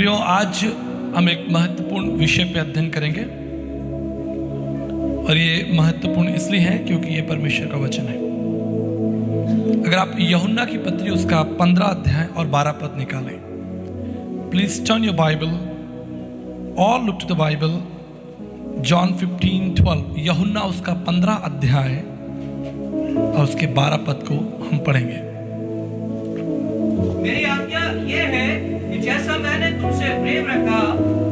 प्रियो, आज हम एक महत्वपूर्ण विषय पे अध्ययन करेंगे और ये महत्वपूर्ण इसलिए है क्योंकि ये परमेश्वर का वचन है। अगर आप यूहन्ना की पत्री उसका 15 अध्याय और 12 पद निकालें, प्लीज टर्न योर बाइबल और look to the Bible, John 15:12। यूहन्ना उसका 15 अध्याय और उसके 12 पद को हम पढ़ेंगे। मेरी आज्ञा ये है कि जैसा मैंने तुमसे प्रेम रखा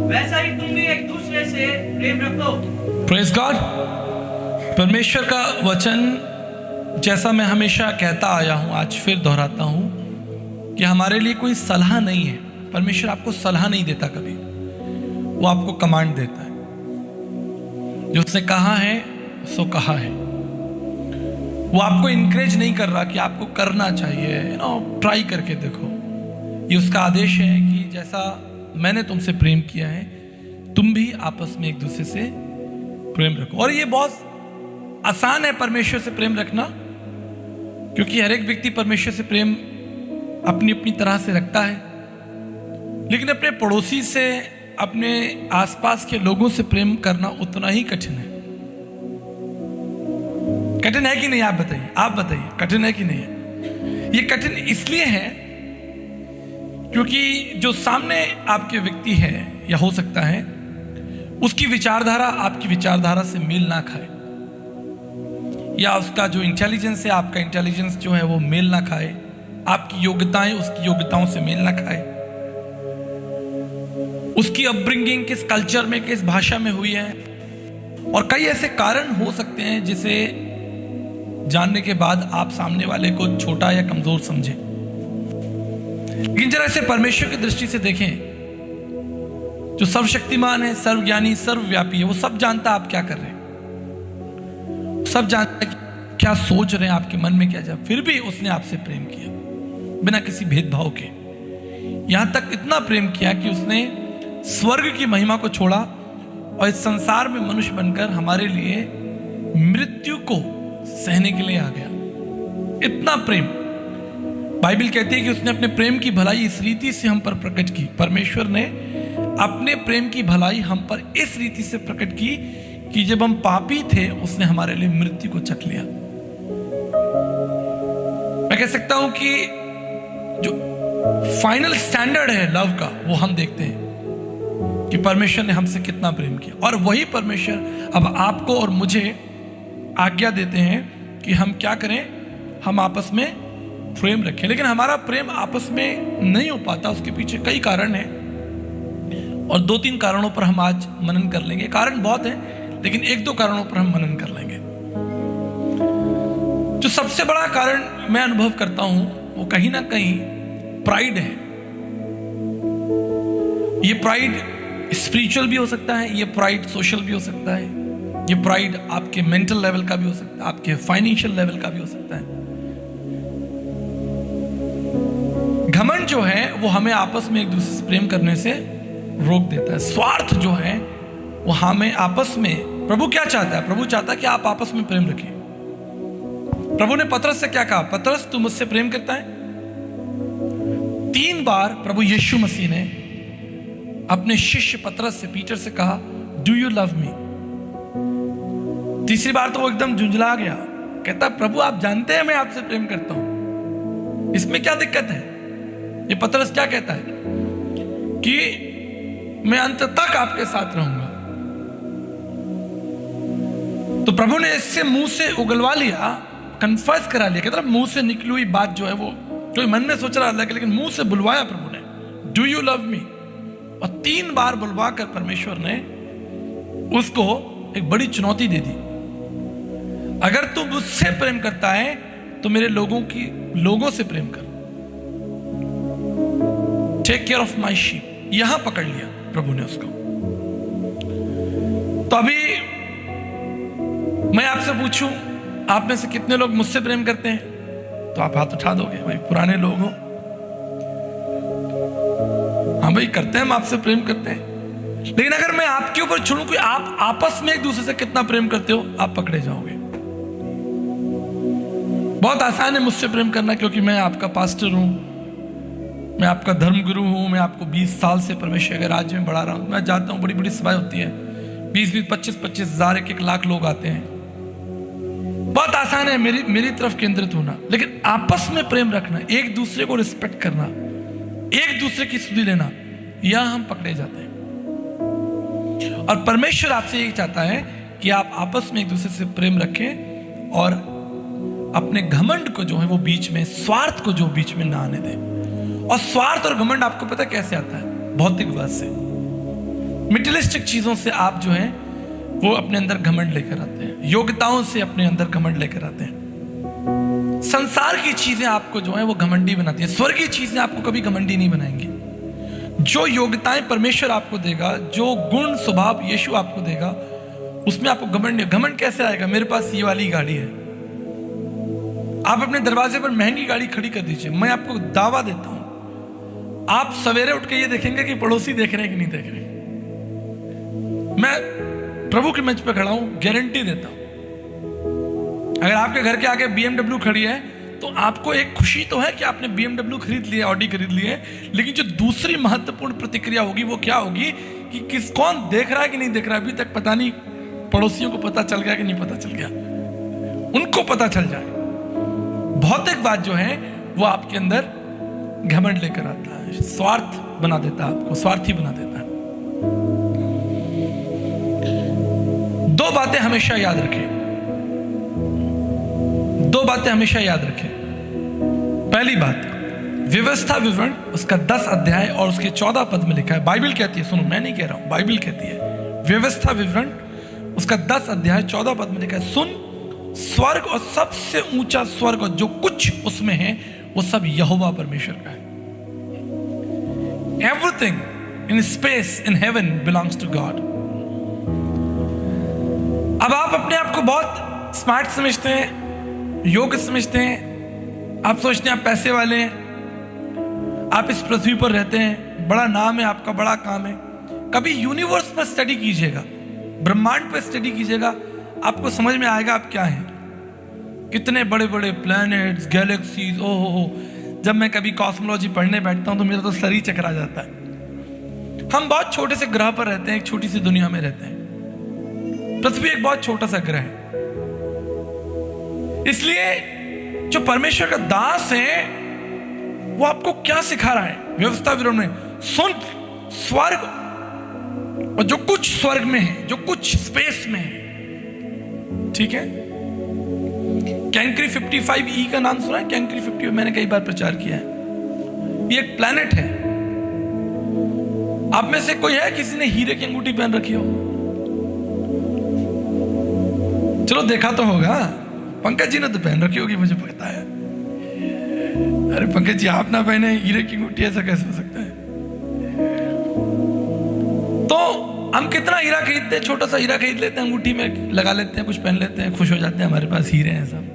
वैसा ही तुम भी एक दूसरे से प्रेम रखो। Praise God. परमेश्वर का वचन, जैसा मैं हमेशा कहता आया हूं, आज फिर दोहराता हूं कि हमारे लिए कोई सलाह नहीं है। परमेश्वर आपको सलाह नहीं देता कभी, वो आपको कमांड देता है। जो उसने कहा है सो कहा है। वो आपको इनकरेज नहीं कर रहा कि आपको करना चाहिए, ट्राई करके देखो। ये उसका आदेश है कि जैसा मैंने तुमसे प्रेम किया है तुम भी आपस में एक दूसरे से प्रेम रखो। और ये बहुत आसान है परमेश्वर से प्रेम रखना, क्योंकि हर एक व्यक्ति परमेश्वर से प्रेम अपनी अपनी तरह से रखता है। लेकिन अपने पड़ोसी से, अपने आसपास के लोगों से प्रेम करना उतना ही कठिन है। कठिन है कि नहीं? आप बताइए कठिन है कि नहीं है? ये कठिन इसलिए है क्योंकि जो सामने आपके व्यक्ति है या हो सकता है उसकी विचारधारा आपकी विचारधारा से मेल ना खाए, या उसका जो इंटेलिजेंस है आपका इंटेलिजेंस जो है वो मेल ना खाए, आपकी योग्यताएं उसकी योग्यताओं से मेल ना खाए, उसकी अपब्रिंगिंग किस कल्चर में, किस भाषा में हुई है। और कई ऐसे कारण हो सकते हैं जिसे जानने के बाद आप सामने वाले को छोटा या कमजोर समझें। लेकिन जरा इसे परमेश्वर की दृष्टि से देखें, जो सर्वशक्तिमान है, सर्वज्ञानी, सर्वव्यापी है। वो सब जानता है आप क्या कर रहे हैं, सब जानता है क्या सोच रहे हैं, आपके मन में क्या जा। फिर भी उसने आपसे प्रेम किया बिना किसी भेदभाव के। यहां तक इतना प्रेम किया कि उसने स्वर्ग की महिमा को छोड़ा और इस संसार में मनुष्य बनकर हमारे लिए मृत्यु को सहने के लिए आ गया। इतना प्रेम। बाइबल कहती है कि उसने अपने प्रेम की भलाई इस रीति से हम पर प्रकट की। परमेश्वर ने अपने प्रेम की भलाई हम पर इस रीति से प्रकट की कि जब हम पापी थे उसने हमारे लिए मृत्यु को चख लिया। मैं कह सकता हूं कि जो फाइनल स्टैंडर्ड है लव का, वो हम देखते हैं कि परमेश्वर ने हमसे कितना प्रेम किया। और वही परमेश्वर अब आपको और मुझे आज्ञा देते हैं कि हम क्या करें, हम आपस में प्रेम रखें। लेकिन हमारा प्रेम आपस में नहीं हो पाता, उसके पीछे कई कारण हैं और 2-3 कारणों पर हम आज मनन कर लेंगे। कारण बहुत हैं लेकिन 1-2 कारणों पर हम मनन कर लेंगे। जो सबसे बड़ा कारण मैं अनुभव करता हूं वो कहीं ना कहीं प्राइड है। ये प्राइड स्पिरिचुअल भी हो सकता है, ये प्राइड सोशल भी हो सकता है, ये प्राइड आपके मेंटल लेवल का भी हो सकता है, आपके फाइनेंशियल लेवल का भी हो सकता है। घमंड जो है वो हमें आपस में एक दूसरे से प्रेम करने से रोक देता है। स्वार्थ जो है वो हमें आपस में, प्रभु क्या चाहता है? प्रभु चाहता है कि आप आपस में प्रेम रखें। प्रभु ने पतरस से क्या कहा? पतरस, तू मुझसे प्रेम करता है? 3 बार प्रभु यीशु मसीह ने अपने शिष्य पतरस से, पीटर से कहा, डू यू लव मी? तीसरी बार तो वो एकदम झुंझला गया, कहता, प्रभु आप जानते हैं मैं आपसे प्रेम करता हूं, इसमें क्या दिक्कत है? ये पतरस क्या कहता है कि मैं अंत तक आपके साथ रहूंगा। तो प्रभु ने इससे मुंह से उगलवा लिया, कन्फेस करा लिया। कहता मुंह से निकली हुई बात जो है वो कोई मन में सोच रहा था लेकिन मुंह से बुलवाया प्रभु ने, डू यू लव मी? और 3 बार बुलवा कर परमेश्वर ने उसको एक बड़ी चुनौती दे दी। अगर तू मुझसे प्रेम करता है तो मेरे लोगों से प्रेम कर। Take care of my sheep. यहां पकड़ लिया प्रभु ने उसको। तो अभी मैं आपसे पूछूं, आप में से कितने लोग मुझसे प्रेम करते हैं? तो आप हाथ उठा दोगे, भाई पुराने लोग हो। हाँ भाई, करते हैं, हम आपसे प्रेम करते हैं। लेकिन अगर मैं आपके ऊपर छोड़ूं कि आप आपस में एक दूसरे से कितना प्रेम करते हो, आप पकड़े जाओगे। बहुत आसान है मुझसे प्रेम करना क्योंकि मैं आपका पास्टर हूं, मैं आपका धर्म गुरु हूं, मैं आपको 20 साल से परमेश्वर के राज्य में बढ़ा रहा हूं। मैं जाता हूं, बड़ी बड़ी सभाएं होती है, 20-20, 25-25 हजार, 1-1 लाख लोग आते हैं। बहुत आसान है मेरी तरफ केंद्रित होना, लेकिन आपस में प्रेम रखना, एक दूसरे को रिस्पेक्ट करना, एक दूसरे की स्तुति लेना, यहां हम पकड़े जाते हैं। और परमेश्वर आपसे यही चाहता है कि आप आपस में एक दूसरे से प्रेम रखें और अपने घमंड को जो है वो बीच में, स्वार्थ को जो बीच में ना आने दें। और स्वार्थ और घमंड आपको पता कैसे आता है? भौतिकवाद से, मटेरियलिस्टिक चीजों से आप जो है वो अपने अंदर घमंड लेकर आते हैं, योग्यताओं से अपने अंदर घमंड लेकर आते हैं। संसार की चीजें आपको जो है वो घमंडी बनाती हैं, स्वर्गीय चीजें आपको कभी घमंडी नहीं बनाएंगी। जो योग्यताएं परमेश्वर आपको देगा, जो गुण स्वभाव यीशु आपको देगा, उसमें आपको घमंड नहीं। घमंड कैसे आएगा? मेरे पास ये वाली गाड़ी है। आप अपने दरवाजे पर महंगी गाड़ी खड़ी कर दीजिए, मैं आपको दावा देता हूं, आप सवेरे उठ के ये देखेंगे कि पड़ोसी देख रहे हैं कि नहीं देख रहे। मैं प्रभु के मंच पे खड़ा हूं, गारंटी देता हूं, अगर आपके घर के आगे BMW खड़ी है तो आपको एक खुशी तो है कि आपने BMW खरीद लिया, ऑडी खरीद ली है, लेकिन जो दूसरी महत्वपूर्ण प्रतिक्रिया होगी वो क्या होगी कि कौन देख रहा है कि नहीं देख रहा है। अभी तक पता नहीं पड़ोसियों को पता चल गया कि नहीं पता चल गया, उनको पता चल जाए। भौतिकवाद जो है वो आपके अंदर घमंड लेकर आता है, स्वार्थ बना देता है, आपको स्वार्थी बना देता है। दो बातें हमेशा याद रखें, दो बातें हमेशा याद रखें। पहली बात, व्यवस्था विवरण उसका 10 अध्याय और उसके 14 पद में लिखा है। बाइबल कहती है, सुनो मैं नहीं कह रहा हूं, बाइबल कहती है, व्यवस्था विवरण उसका 10 अध्याय 14 पद में लिखा है, सुन, स्वर्ग और सबसे ऊंचा स्वर्ग और जो कुछ उसमें है वो सब यहोवा परमेश्वर का है। Everything in space in heaven belongs to God. अब आप अपने आप को बहुत स्मार्ट समझते हैं, योग्य समझते हैं, आप सोचते हैं आप पैसे वाले हैं, आप इस पृथ्वी पर रहते हैं, बड़ा नाम है आपका, बड़ा काम है। कभी यूनिवर्स पर स्टडी कीजिएगा, ब्रह्मांड पर स्टडी कीजिएगा, आपको समझ में आएगा आप क्या हैं। कितने बड़े बड़े प्लैनेट्स, गैलेक्सीज, ओहो। जब मैं कभी कॉस्मोलॉजी पढ़ने बैठता हूं तो मेरा तो सर ही चकरा जाता है। हम बहुत छोटे से ग्रह पर रहते हैं, एक छोटी सी दुनिया में रहते हैं। पृथ्वी एक बहुत छोटा सा ग्रह है, इसलिए जो परमेश्वर का दास है वो आपको क्या सिखा रहा है? व्यवस्था विवरण में सुन, स्वर्ग और जो कुछ स्वर्ग में है, जो कुछ स्पेस में है, ठीक है। कैंक्री 55E का नाम सुना है? कैंक्री 50 मैंने कई बार प्रचार किया है। ये एक प्लैनेट है। आप में से कोई है किसी ने हीरे की अंगूठी पहन रखी हो? चलो देखा तो होगा, पंकज जी ने तो पहन रखी होगी, मुझे पता है। अरे पंकज जी आप ना पहने हीरे की अंगूठी, ऐसा कैसे हो सकता है? तो हम कितना हीरा खरीदते हैं, छोटा सा हीरा खरीद लेते हैं, अंगूठी में लगा लेते हैं, कुछ पहन लेते हैं, खुश हो जाते हैं, हमारे पास हीरे हैं सब।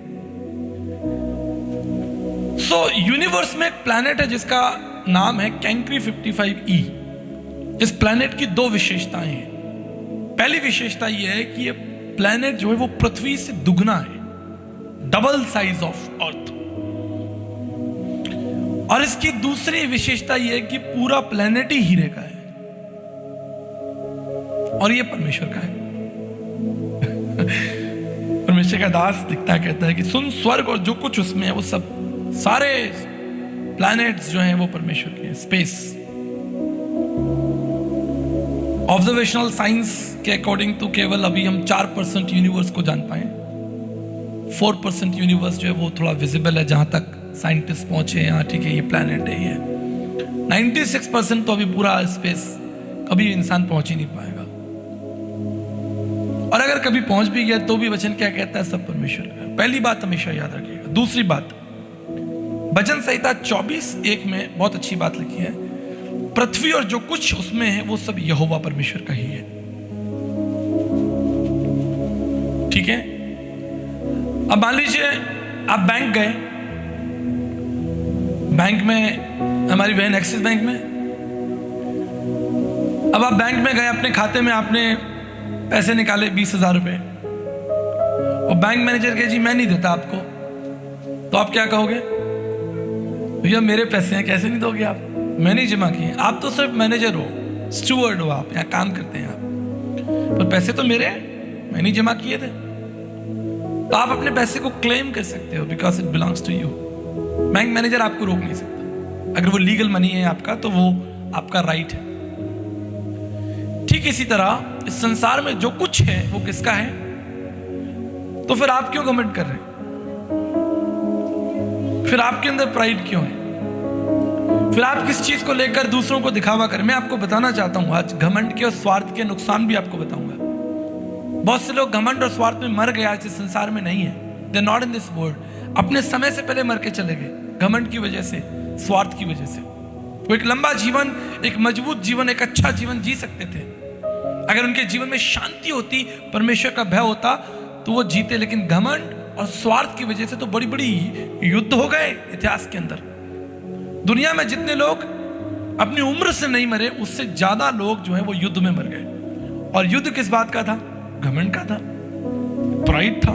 सो यूनिवर्स में एक प्लैनेट है जिसका नाम है कैंक्री 55E। इस प्लैनेट की दो विशेषताएं हैं। पहली विशेषता यह है कि ये प्लैनेट जो है वो पृथ्वी से दुगना है, डबल साइज ऑफ अर्थ। और इसकी दूसरी विशेषता यह है कि पूरा प्लैनेट ही हीरे का है और ये परमेश्वर का है। परमेश्वर का दास लिखता है, कहता है कि सुन, स्वर्ग और जो कुछ उसमें है वो सब, सारे प्लैनेट्स जो हैं वो परमेश्वर के हैं। स्पेस ऑब्जर्वेशनल साइंस के अकॉर्डिंग तो केवल अभी हम 4% यूनिवर्स को जान पाए। 4% यूनिवर्स जो है वो थोड़ा विजिबल है, जहां तक साइंटिस्ट पहुंचे, यहाँ ठीक है ये प्लैनेट है, ये 96% तो अभी पूरा स्पेस कभी इंसान पहुंच ही नहीं पाएगा। और अगर कभी पहुंच भी गया तो भी वचन क्या कहता है? सब परमेश्वर का है। पहली बात हमेशा याद रखिएगा। दूसरी बात, भजन संहिता 24:1 में बहुत अच्छी बात लिखी है, पृथ्वी और जो कुछ उसमें है वो सब यहोवा परमेश्वर का ही है। ठीक है। अब मान लीजिए आप बैंक गए, बैंक में हमारी बहन एक्सिस बैंक में, अब आप बैंक में गए, अपने खाते में आपने पैसे निकाले 20,000 रुपए, और बैंक मैनेजर कहे जी मैं नहीं देता आपको, तो आप क्या कहोगे? भैया मेरे पैसे हैं, कैसे नहीं दोगे आप? मैंने जमा किए। आप तो सिर्फ मैनेजर हो, स्टूवर्ड हो, आप यहाँ काम करते हैं आप, पर पैसे तो मेरे हैं, मैंने जमा किए थे। तो आप अपने पैसे को क्लेम कर सकते हो because it belongs to you. Bank manager आपको रोक नहीं सकता। अगर वो लीगल मनी है आपका तो वो आपका राइट है। ठीक इसी तरह इस संसार में जो कुछ है वो किसका है? तो फिर आप क्यों घमंड कर रहे हैं? फिर आपके अंदर प्राइड क्यों है? फिर आप किस चीज को लेकर दूसरों को दिखावा करें? मैं आपको बताना चाहता हूं आज घमंड के और स्वार्थ के नुकसान भी आपको बताऊंगा। बहुत से लोग घमंड और स्वार्थ में मर गए, आज इस संसार में नहीं है। They not in this world. अपने समय से पहले मर के चले गए घमंड की वजह से, स्वार्थ की वजह से। वो एक लंबा जीवन, एक मजबूत जीवन, एक अच्छा जीवन जी सकते थे अगर उनके जीवन में शांति होती, परमेश्वर का भय होता तो वो जीते। लेकिन घमंड और स्वार्थ की वजह से तो बड़ी बड़ी युद्ध हो गए इतिहास के अंदर। दुनिया में जितने लोग अपनी उम्र से नहीं मरे, उससे ज्यादा लोग जो है वो युद्ध में मर गए। और युद्ध किस बात का था? घमंड का था, प्राइड था,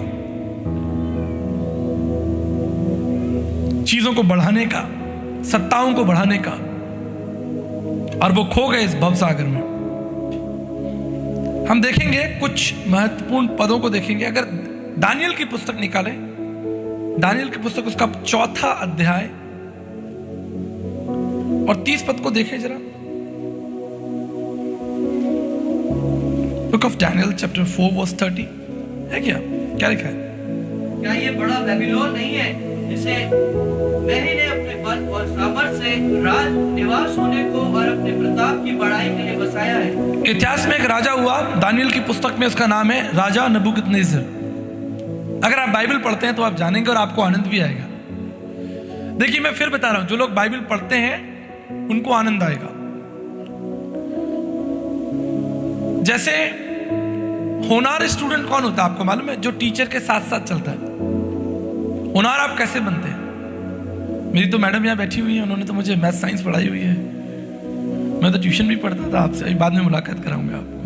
चीजों को बढ़ाने का, सत्ताओं को बढ़ाने का। और वो खो गए इस भवसागर में। हम देखेंगे कुछ महत्वपूर्ण पदों को देखेंगे। अगर दानियल की पुस्तक निकालें, दानियल की पुस्तक उसका 4 अध्याय और 30 पद को देखें जरा। Book of Daniel chapter 4 verse 30 है क्या लिखा है? क्या ये बड़ा बेबीलोन नहीं है जिसे मैंने अपने बल और सामर्थ से राज निवास होने को और अपने प्रताप की बढ़ाई के लिए बसाया है? इतिहास में एक राजा हुआ, दानियल की पुस्तक में उसका नाम है राजा नबूकदनेस्सर। अगर आप बाइबल पढ़ते हैं तो आप जानेंगे और आपको आनंद भी आएगा। देखिए मैं फिर बता रहा हूं, जो लोग बाइबल पढ़ते हैं उनको आनंद आएगा। जैसे होनार स्टूडेंट कौन होता है आपको मालूम है? जो टीचर के साथ साथ चलता है। होनार आप कैसे बनते हैं? मेरी तो मैडम यहाँ बैठी हुई है, उन्होंने तो मुझे मैथ साइंस पढ़ाई हुई है। मैं तो ट्यूशन भी पढ़ता था, आपसे बाद में मुलाकात कराऊंगा आपको।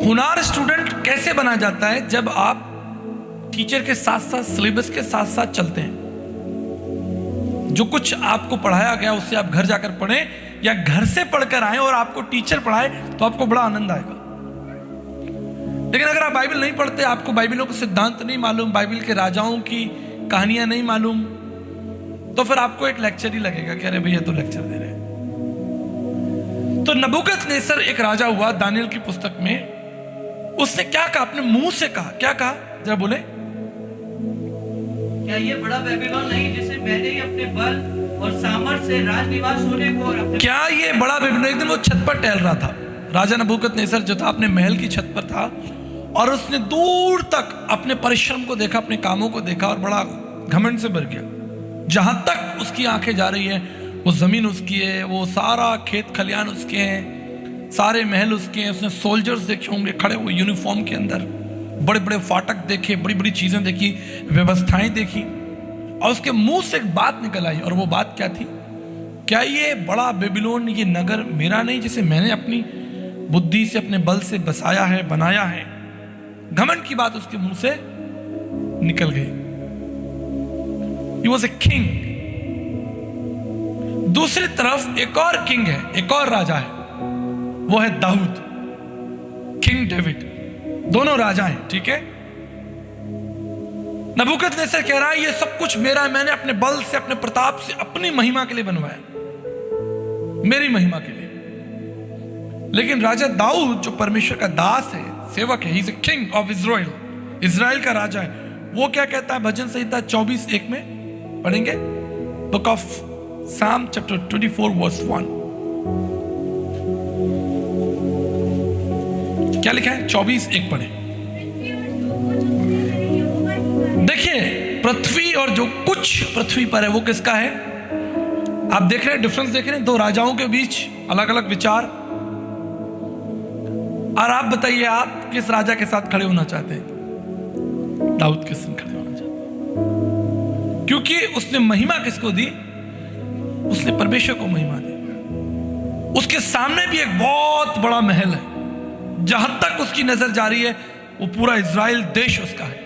होनार स्टूडेंट कैसे बना जाता है? जब आप टीचर के साथ साथ, सिलेबस के साथ साथ चलते हैं। जो कुछ आपको पढ़ाया गया उससे आप घर जाकर पढ़ें या घर से पढ़कर आए और आपको टीचर पढ़ाए तो आपको बड़ा आनंद आएगा। लेकिन अगर आप बाइबल नहीं पढ़ते, आपको बाइबलों के सिद्धांत नहीं मालूम, बाइबल के राजाओं की कहानियां नहीं मालूम, तो फिर आपको एक लेक्चर ही लगेगा कि अरे भैया तो लेक्चर दे रहे हैं। तो नबूकदनेस्सर एक राजा हुआ दानियल की पुस्तक में। उसने क्या कहा? अपने मुंह से कहा। क्या कहा जरा बोले? क्या ये बड़ा बेबीलोन नहीं जिसे मैंने ही अपने बल और सामर्थ से राज निवास होने को और अपने... क्या ये बड़ा बेबीलोन? एक दिन वो छत पर टहल रहा था, राजा नबूकदनेस्सर जो था अपने महल की छत पर था, और उसने दूर तक अपने परिश्रम को देखा, अपने कामों को देखा और बड़ा घमंड से भर गया। जहां तक उसकी आंखें जा रही है वो जमीन उसकी है, वो सारा खेत खलियान उसके हैं, सारे महल उसके हैं। उसने सोल्जर्स देखे होंगे खड़े हुए यूनिफॉर्म के अंदर, बड़े बड़े फाटक देखे, बड़ी बड़ी चीजें देखी, व्यवस्थाएं देखी। और उसके मुंह से एक बात निकल आई, और वो बात क्या थी? क्या ये बड़ा बेबीलोन, ये नगर मेरा नहीं जिसे मैंने अपनी बुद्धि से, अपने बल से बसाया है, बनाया है? घमंड की बात उसके मुंह से निकल गई। He was a king। दूसरी तरफ एक और किंग है, एक और राजा है, वो है दाऊद, किंग डेविड। दोनों राजा हैं, ठीक है। नबूकदनेस्सर कह रहा है ये सब कुछ मेरा है, मैंने अपने बल से, अपने प्रताप से, अपनी महिमा के लिए बनवाया, मेरी महिमा के लिए। लेकिन राजा दाऊद जो परमेश्वर का दास है, सेवक है, he is a king of Israel, Israel का राजा है, वो क्या कहता है? भजन संहिता 24:1 में पढ़ेंगे, बुक ऑफ साम चैप्टर 24 वर्स 1। क्या लिखा है? 24:1 पढ़े। देखिए, पृथ्वी और जो कुछ पृथ्वी पर है वो किसका है? आप देख रहे हैं डिफरेंस, देख रहे हैं दो राजाओं के बीच अलग अलग विचार। और आप बताइए, आप किस राजा के साथ खड़े होना चाहते हैं? दाऊद के संग खड़े होना चाहते हैं, क्योंकि उसने महिमा किसको दी? उसने परमेश्वर को महिमा दी। उसके सामने भी एक बहुत बड़ा महल है, जहां तक उसकी नजर जा रही है वो पूरा इजराइल देश उसका है।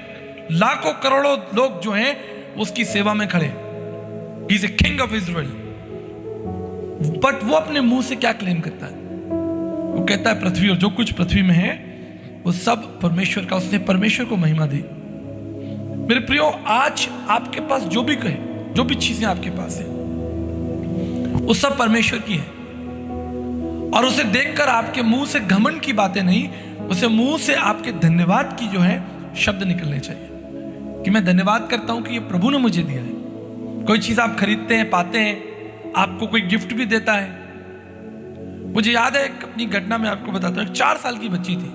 लाखों करोड़ों लोग जो हैं उसकी सेवा में खड़े। He is a king of Israel. But वो अपने मुंह से क्या क्लेम करता है? वो कहता है पृथ्वी और जो कुछ पृथ्वी में है वो सब परमेश्वर का, उसने परमेश्वर को महिमा दी। मेरे प्रियो, आज आपके पास जो भी कहे, जो भी चीजें आपके पास है, वो सब परमेश्वर की है। और उसे देखकर आपके मुंह से घमंड की बातें नहीं, उसे मुंह से आपके धन्यवाद की जो है शब्द निकलने चाहिए कि मैं धन्यवाद करता हूं कि ये प्रभु ने मुझे दिया है। कोई चीज आप खरीदते हैं, पाते हैं, आपको कोई गिफ्ट भी देता है। मुझे याद है एक अपनी घटना में आपको बताता हूँ। 4 साल की बच्ची थी,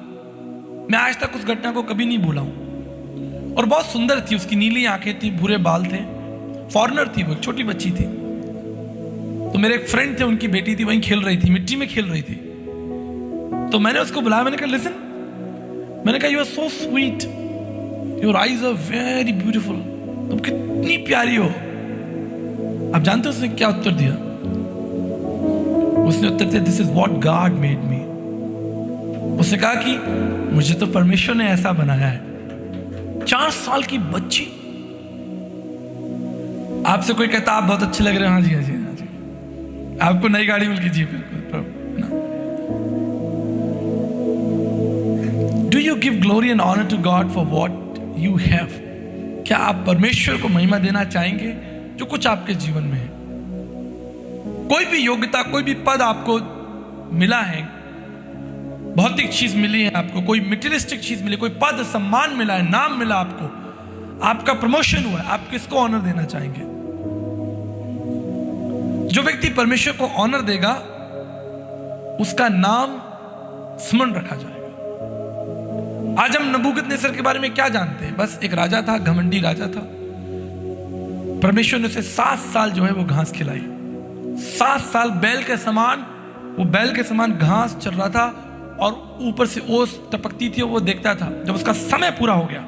मैं आज तक उस घटना को कभी नहीं भूला हूं। और बहुत सुंदर थी, उसकी नीली आंखें थी, भूरे बाल थे, फॉरेनर थी, वो छोटी बच्ची थी। तो मेरे एक फ्रेंड थे, उनकी बेटी थी, वहीं खेल रही थी, मिट्टी में खेल रही थी। तो मैंने उसको बुलाया, मैंने कहा लिसन, मैंने कहा you are so sweet, your eyes are very beautiful, तुम कितनी प्यारी हो। आप जानते हो उसने क्या उत्तर दिया? उसने उत्तर दिया, this is what God made me. उसने कहा कि मुझे तो परमेश्वर ने ऐसा बनाया है। 4 साल की बच्ची। आपसे कोई कहता आप बहुत अच्छे लग रहे हो, हाँ जी हाँ जी हाँ जी, आपको नई गाड़ी मिल गई, जी बिल्कुल। Do you give glory and honour to God for what you have? क्या आप परमेश्वर को महिमा देना चाहेंगे जो कुछ आपके जीवन में है? कोई भी योग्यता, कोई भी पद आपको मिला है, भौतिक चीज मिली है आपको, कोई मटेरियलिस्टिक चीज मिली, कोई पद सम्मान मिला है, नाम मिला आपको, आपका प्रमोशन हुआ है, आप किसको ऑनर देना चाहेंगे? जो व्यक्ति परमेश्वर को ऑनर देगा उसका नाम स्मरण रखा जाएगा। आज हम नबूकदनेस्सर के बारे में क्या जानते हैं? बस एक राजा था, घमंडी राजा था। परमेश्वर ने उसे 7 साल जो है वो घास खिलाई। 7 साल बैल के समान, वो बैल के समान घास चल रहा था और ऊपर से ओस टपकती थी और वो देखता था। जब उसका समय पूरा हो गया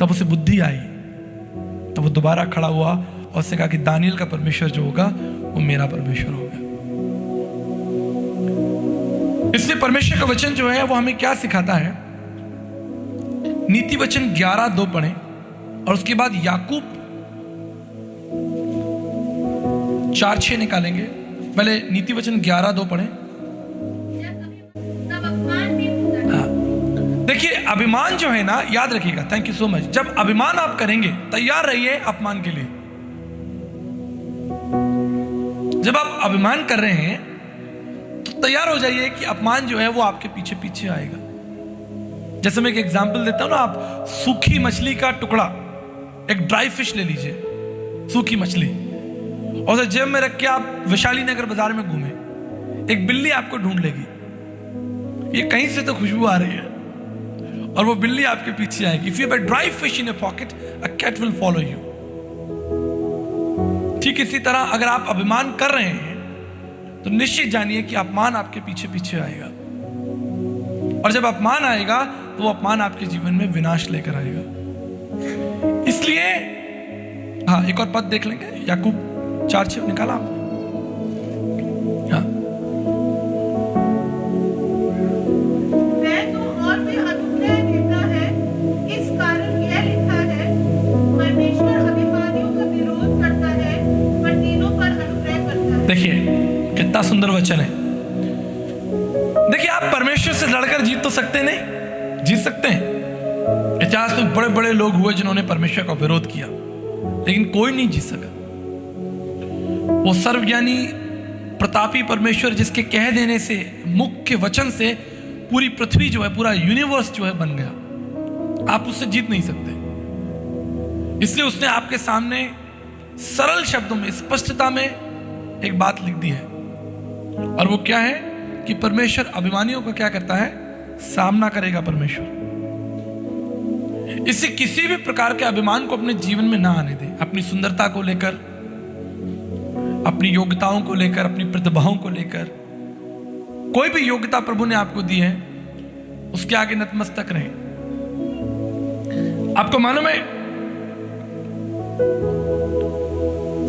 तब उसे बुद्धि आई, तब वो दोबारा खड़ा हुआ और उसने कहा कि दानियल का परमेश्वर जो होगा वो मेरा परमेश्वर होगा। इसलिए परमेश्वर का वचन जो है वो हमें क्या सिखाता है? नीति वचन 11:2 पढ़ें और उसके बाद याकूब 4:6 निकालेंगे। पहले नीति वचन 11:2 पढ़ें। देखिए, अभिमान जो है ना, याद रखिएगा, थैंक यू सो मच। जब अभिमान आप करेंगे, तैयार रहिए अपमान के लिए। जब आप अभिमान कर रहे हैं तो तैयार हो जाइए कि अपमान जो है वो आपके पीछे पीछे आएगा। जैसे मैं एक एग्जांपल देता हूं ना, आप सूखी मछली का टुकड़ा, एक ड्राई फिश ले लीजिए, सूखी मछली, और उसे जेब में रख के आप वैशाली नगर बाजार में घूमे, एक बिल्ली आपको ढूंढ लेगी। ये कहीं से तो खुशबू आ रही है और वो बिल्ली आपके पीछे आएगी। If you have a dry fish in a pocket, a cat will follow you. ठीक इसी तरह अगर आप अभिमान कर रहे हैं तो निश्चित जानिए कि अपमान आपके पीछे पीछे आएगा, और जब अपमान आएगा तो वो अपमान आपके जीवन में विनाश लेकर आएगा। इसलिए हाँ, एक और पद देख लेंगे, याकूब 4:6 निकाला आपने? हाँ, मैं तो और भी अनुग्रह देता है, इस कारण यह लिखा है, परमेश्वर अभिमानियों का विरोध करता है पर दीनों पर अनुग्रह करता है। देखिए कितना सुंदर वचन है। देखिए, आप परमेश्वर से लड़कर जीत तो सकते नहीं, जीत सकते हैं। इतिहास में बड़े बड़े लोग हुए जिन्होंने परमेश्वर का विरोध किया, लेकिन कोई नहीं जीत सका। वो सर्वज्ञानी प्रतापी परमेश्वर जिसके कह देने से, मुख्य वचन से पूरी पृथ्वी जो है, पूरा यूनिवर्स जो है बन गया, आप उससे जीत नहीं सकते। इसलिए उसने आपके सामने सरल शब्दों में, स्पष्टता में एक बात लिख दी है, और वो क्या है कि परमेश्वर अभिमानियों का क्या करता है? सामना करेगा परमेश्वर। इससे किसी भी प्रकार के अभिमान को अपने जीवन में ना आने दें। अपनी सुंदरता को लेकर, अपनी योग्यताओं को लेकर, अपनी प्रतिभाओं को लेकर, कोई भी योग्यता प्रभु ने आपको दी है उसके आगे नतमस्तक रहें। आपको मालूम है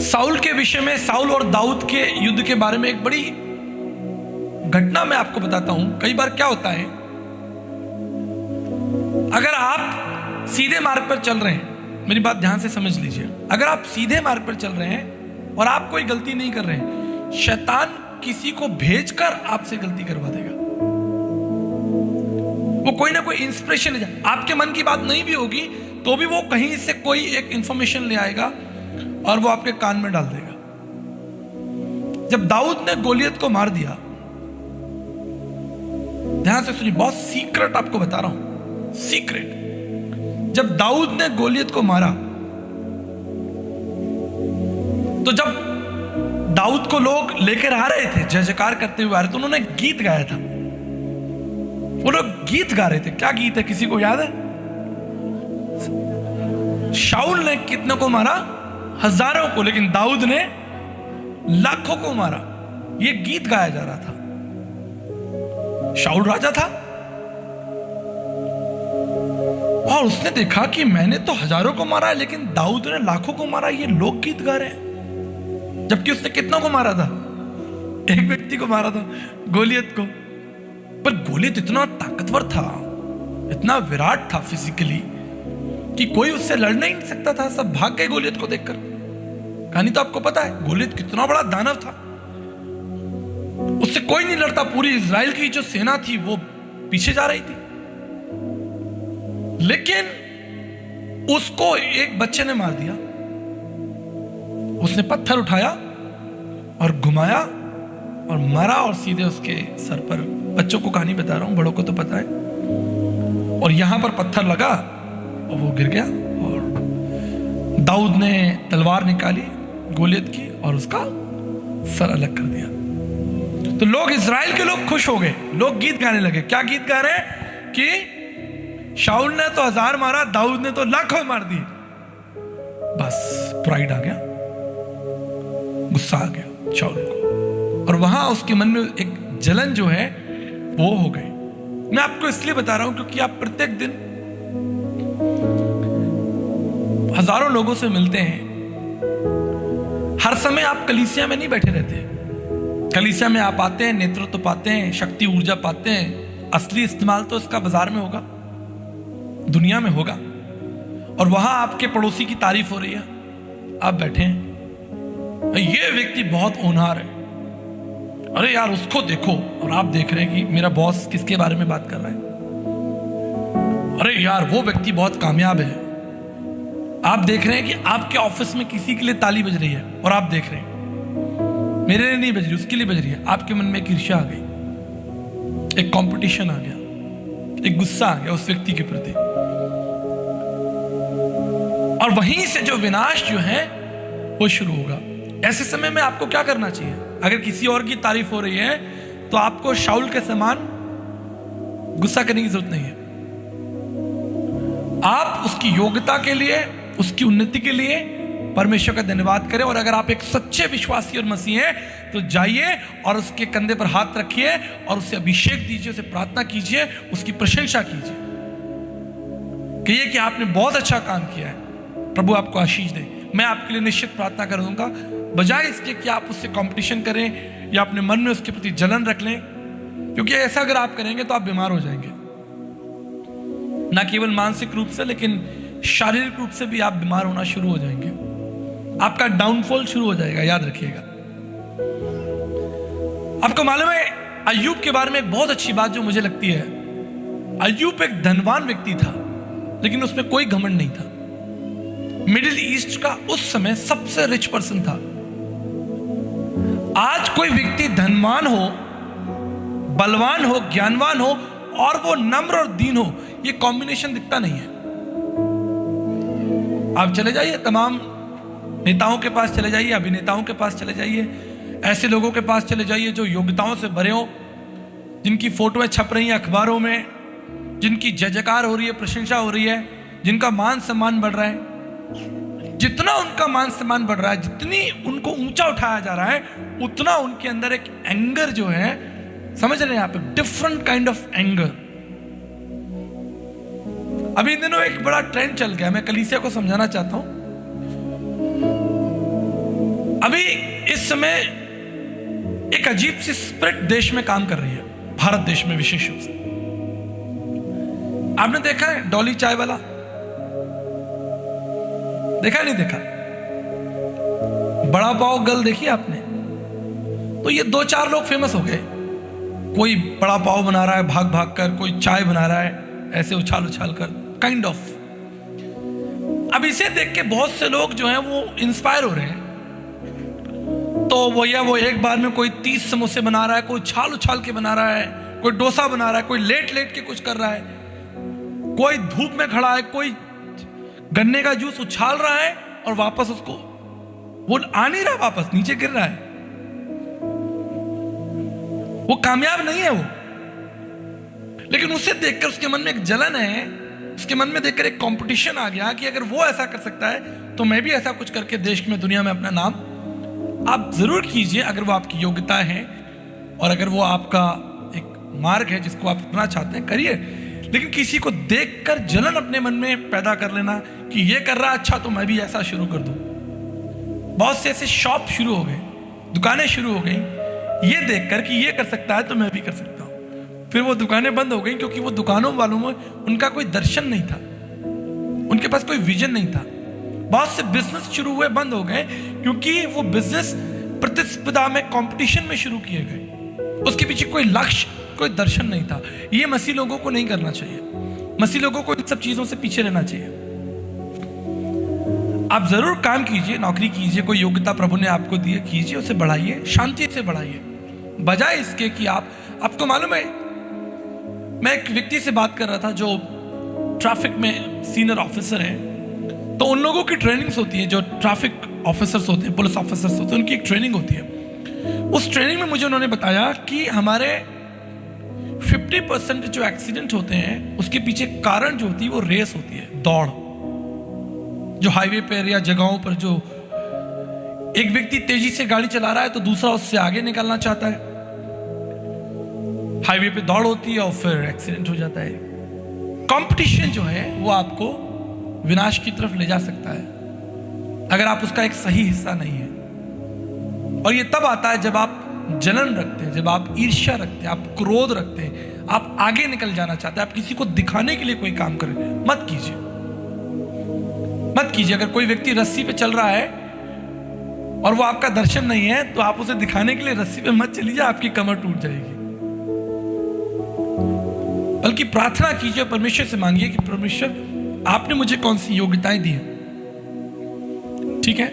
साउल के विषय में, साउल और दाऊद के युद्ध के बारे में एक बड़ी घटना मैं आपको बताता हूं। कई बार क्या होता है, अगर आप सीधे मार्ग पर चल रहे हैं, मेरी बात ध्यान से समझ लीजिए, अगर आप सीधे मार्ग पर चल रहे हैं और आप कोई गलती नहीं कर रहे हैं, शैतान किसी को भेजकर आपसे गलती करवा देगा। वो कोई ना कोई इंस्पिरेशन, आपके मन की बात नहीं भी होगी तो भी वो कहीं से कोई एक इंफॉर्मेशन ले आएगा और वो आपके कान में डाल देगा। जब दाऊद ने गोलियत को मार दिया, ध्यान से सुनिए, बहुत सीक्रेट आपको बता रहा हूं, सीक्रेट। जब दाऊद ने गोलियत को मारा तो जब दाऊद को लोग लेकर आ रहे थे, जय जयकार करते हुए आ रहे थे, तो उन्होंने गीत गाया था। वो लोग गीत गा रहे थे। क्या गीत है, किसी को याद है? शाऊल ने कितनों को मारा? हजारों को, लेकिन दाऊद ने लाखों को मारा। ये गीत गाया जा रहा था। शाऊल राजा था और उसने देखा कि मैंने तो हजारों को मारा है, लेकिन दाऊद ने लाखों को मारा। ये लोग गीत गा रहे हैं, जबकि उसने कितनों को मारा था? एक व्यक्ति को मारा था, गोलियत को। पर गोलियत इतना ताकतवर था, इतना विराट था फिजिकली, कि कोई उससे लड़ना ही नहीं सकता था। सब भाग गए गोलियत को देखकर। कहानी तो आपको पता है, गोलियत कितना बड़ा दानव था, उससे कोई नहीं लड़ता। पूरी इजराइल की जो सेना थी वो पीछे जा रही थी, लेकिन उसको एक बच्चे ने मार दिया। उसने पत्थर उठाया और घुमाया और मारा और सीधे उसके सर पर। बच्चों को कहानी बता रहा हूं, बड़ों को तो पता है। और यहां पर पत्थर लगा और वो गिर गया। और दाऊद ने तलवार निकाली गोलियत की और उसका सर अलग कर दिया। तो लोग, इजराइल के लोग खुश हो गए। लोग गीत गाने लगे। क्या गीत गा रहे हैं? कि शाऊल ने तो 1000 मारा, दाऊद ने तो लाखों मार दिए। बस प्राइड आ गया, गुस्सा आ गया शाऊल को, और वहां उसके मन में एक जलन जो है वो हो गई। मैं आपको इसलिए बता रहा हूं क्योंकि आप प्रत्येक दिन हजारों लोगों से मिलते हैं। हर समय आप कलीसिया में नहीं बैठे रहते। कलीसिया में आप आते हैं, नेतृत्व पाते हैं, शक्ति ऊर्जा पाते हैं। असली इस्तेमाल तो इसका बाजार में होगा, दुनिया में होगा। और वहां आपके पड़ोसी की तारीफ हो रही है, आप बैठे हैं, ये व्यक्ति बहुत होनहार है, अरे यार उसको देखो, और आप देख रहे हैं कि मेरा बॉस किसके बारे में बात कर रहा है। अरे यार वो व्यक्ति बहुत कामयाब है। आप देख रहे हैं कि आपके ऑफिस में किसी के लिए ताली बज रही है, और आप देख रहे हैं मेरे लिए नहीं बज रही, उसके लिए बज रही है। आपके मन में एक ईर्ष्या आ गई, एक कंपटीशन आ गया, एक गुस्सा आ गया उस व्यक्ति के प्रति। और वहीं से जो विनाश जो है वो शुरू होगा। ऐसे समय में आपको क्या करना चाहिए? अगर किसी और की तारीफ हो रही है तो आपको शाऊल के समान गुस्सा करने की जरूरत नहीं है। आप उसकी योग्यता के लिए, उसकी उन्नति के लिए परमेश्वर का धन्यवाद करें। और अगर आप एक सच्चे विश्वासी और मसीह हैं तो जाइए और उसके कंधे पर हाथ रखिए और उसे अभिषेक दीजिए, उसे प्रार्थना कीजिए, उसकी प्रशंसा कीजिए, कहिए कि आपने बहुत अच्छा काम किया है, प्रभु आपको आशीष दे। मैं आपके लिए निश्चित प्रार्थना करूंगा, बजाय इसके कि आप उससे कंपटीशन करें या अपने मन में उसके प्रति जलन रख लें, क्योंकि ऐसा अगर आप करेंगे तो आप बीमार हो जाएंगे। ना केवल मानसिक रूप से लेकिन शारीरिक रूप से भी आप बीमार होना शुरू हो जाएंगे। आपका डाउनफॉल शुरू हो जाएगा, याद रखिएगा। आपको मालूम है अय्यूब के बारे में एक बहुत अच्छी बात जो मुझे लगती है, अय्यूब एक धनवान व्यक्ति था लेकिन उसमें कोई घमंड नहीं था। मिडिल ईस्ट का उस समय सबसे रिच पर्सन था। आज कोई व्यक्ति धनवान हो, बलवान हो, ज्ञानवान हो और वो नम्र और दीन हो, ये कॉम्बिनेशन दिखता नहीं है। आप चले जाइए, तमाम नेताओं के पास चले जाइए, अभिनेताओं के पास चले जाइए, ऐसे लोगों के पास चले जाइए जो योग्यताओं से भरे हो, जिनकी फोटोएं छप रही हैं अखबारों में, जिनकी जय जयकार हो रही है, प्रशंसा हो रही है, जिनका मान सम्मान बढ़ रहा है। जितना उनका मान सम्मान बढ़ रहा है, जितनी उनको ऊंचा उठाया जा रहा है, उतना उनके अंदर एक एंगर जो है, समझ रहे हैं आप, डिफरेंट काइंड ऑफ एंगर। अभी इन दिनों एक बड़ा ट्रेंड चल गया, मैं कलीसिया को समझाना चाहता हूं। अभी इस समय एक अजीब सी स्पिरिट देश में काम कर रही है, भारत देश में विशेष रूप से। आपने देखा है डॉली चाय वाला, देखा नहीं देखा? बड़ा पाव गर्ल देखी आपने? तो ये 2-4 लोग फेमस हो गए। कोई बड़ा पाव बना रहा है भाग भाग कर, कोई चाय बना रहा है ऐसे उछाल उछाल कर, काइंड ऑफ। अब इसे देख के बहुत से लोग जो हैं वो इंस्पायर हो रहे हैं। तो वो एक बार में कोई 30 समोसे बना रहा है, कोई उछाल उछाल के बना रहा है, कोई डोसा बना रहा है, कोई लेट लेट के कुछ कर रहा है, कोई धूप में खड़ा है, कोई गन्ने का जूस उछाल रहा है और वापस उसको वो आ नहीं रहा, वापस नीचे गिर रहा है। वो कामयाब नहीं है वो, लेकिन उसे देखकर उसके मन में एक जलन है, उसके मन में देखकर एक कंपटीशन आ गया कि अगर वो ऐसा कर सकता है तो मैं भी ऐसा कुछ करके देश में, दुनिया में अपना नाम। आप जरूर कीजिए अगर वो आपकी योग्यता है और अगर वो आपका एक मार्ग है जिसको आप करना चाहते हैं, करिए। लेकिन किसी को देखकर जलन अपने मन में पैदा कर लेना कि ये कर रहा अच्छा तो मैं भी ऐसा शुरू कर दूं। बहुत से ऐसे शॉप शुरू हो गए, दुकानें शुरू हो गई ये देखकर कि ये कर सकता है तो मैं भी कर सकता हूं। फिर वो दुकानें बंद हो गई क्योंकि वो दुकानों वालों में उनका कोई दर्शन नहीं था, उनके पास कोई विजन नहीं था। बहुत से बिजनेस शुरू हुए, बंद हो गए क्योंकि वो बिजनेस प्रतिस्पर्धा में, कंपटीशन में शुरू किए गए। उसके पीछे कोई लक्ष्य, कोई दर्शन नहीं था। ये मसीह लोगों को नहीं करना चाहिए। मसीह लोगों को इन सब चीजों से पीछे रहना चाहिए। आप जरूर काम कीजिए, नौकरी कीजिए, कोई योग्यता प्रभु ने आपको दी है, कीजिए, उसे बढ़ाइए, शांति से बढ़ाइए, बजाय इसके कि आपको मालूम है, मैं एक व्यक्ति से बात कर रहा था जो ट्रैफिक में सीनियर ऑफिसर है। तो उन लोगों की ट्रेनिंग्स होती है, जो ट्रैफिक ऑफिसर्स होते हैं, पुलिस ऑफिसर्स होते हैं, उनकी एक ट्रेनिंग होती है। उस ट्रेनिंग में मुझे उन्होंने बताया कि हमारे 50% जो एक्सीडेंट होते हैं उसके पीछे कारण जो होती है वो रेस होती है, दौड़। जो हाईवे पर या जगहों पर जो एक व्यक्ति तेजी से गाड़ी चला रहा है तो दूसरा उससे आगे निकलना चाहता है, हाईवे पे दौड़ होती है और फिर एक्सीडेंट हो जाता है। कंपटीशन जो है वो आपको विनाश की तरफ ले जा सकता है अगर आप उसका एक सही हिस्सा नहीं है। और ये तब आता है जब आप जलन रखते हैं, जब आप ईर्ष्या रखते हैं, आप क्रोध रखते हैं, आप आगे निकल जाना चाहते हैं, आप किसी को दिखाने के लिए कोई काम करें। मत कीजिए, मत कीजिए। अगर कोई व्यक्ति रस्सी पे चल रहा है और वो आपका दर्शन नहीं है तो आप उसे दिखाने के लिए रस्सी पे मत चलिए, आपकी कमर टूट जाएगी। बल्कि प्रार्थना कीजिए, परमेश्वर से मांगिए कि परमेश्वर आपने मुझे कौन सी योग्यताएं दी हैं। ठीक है,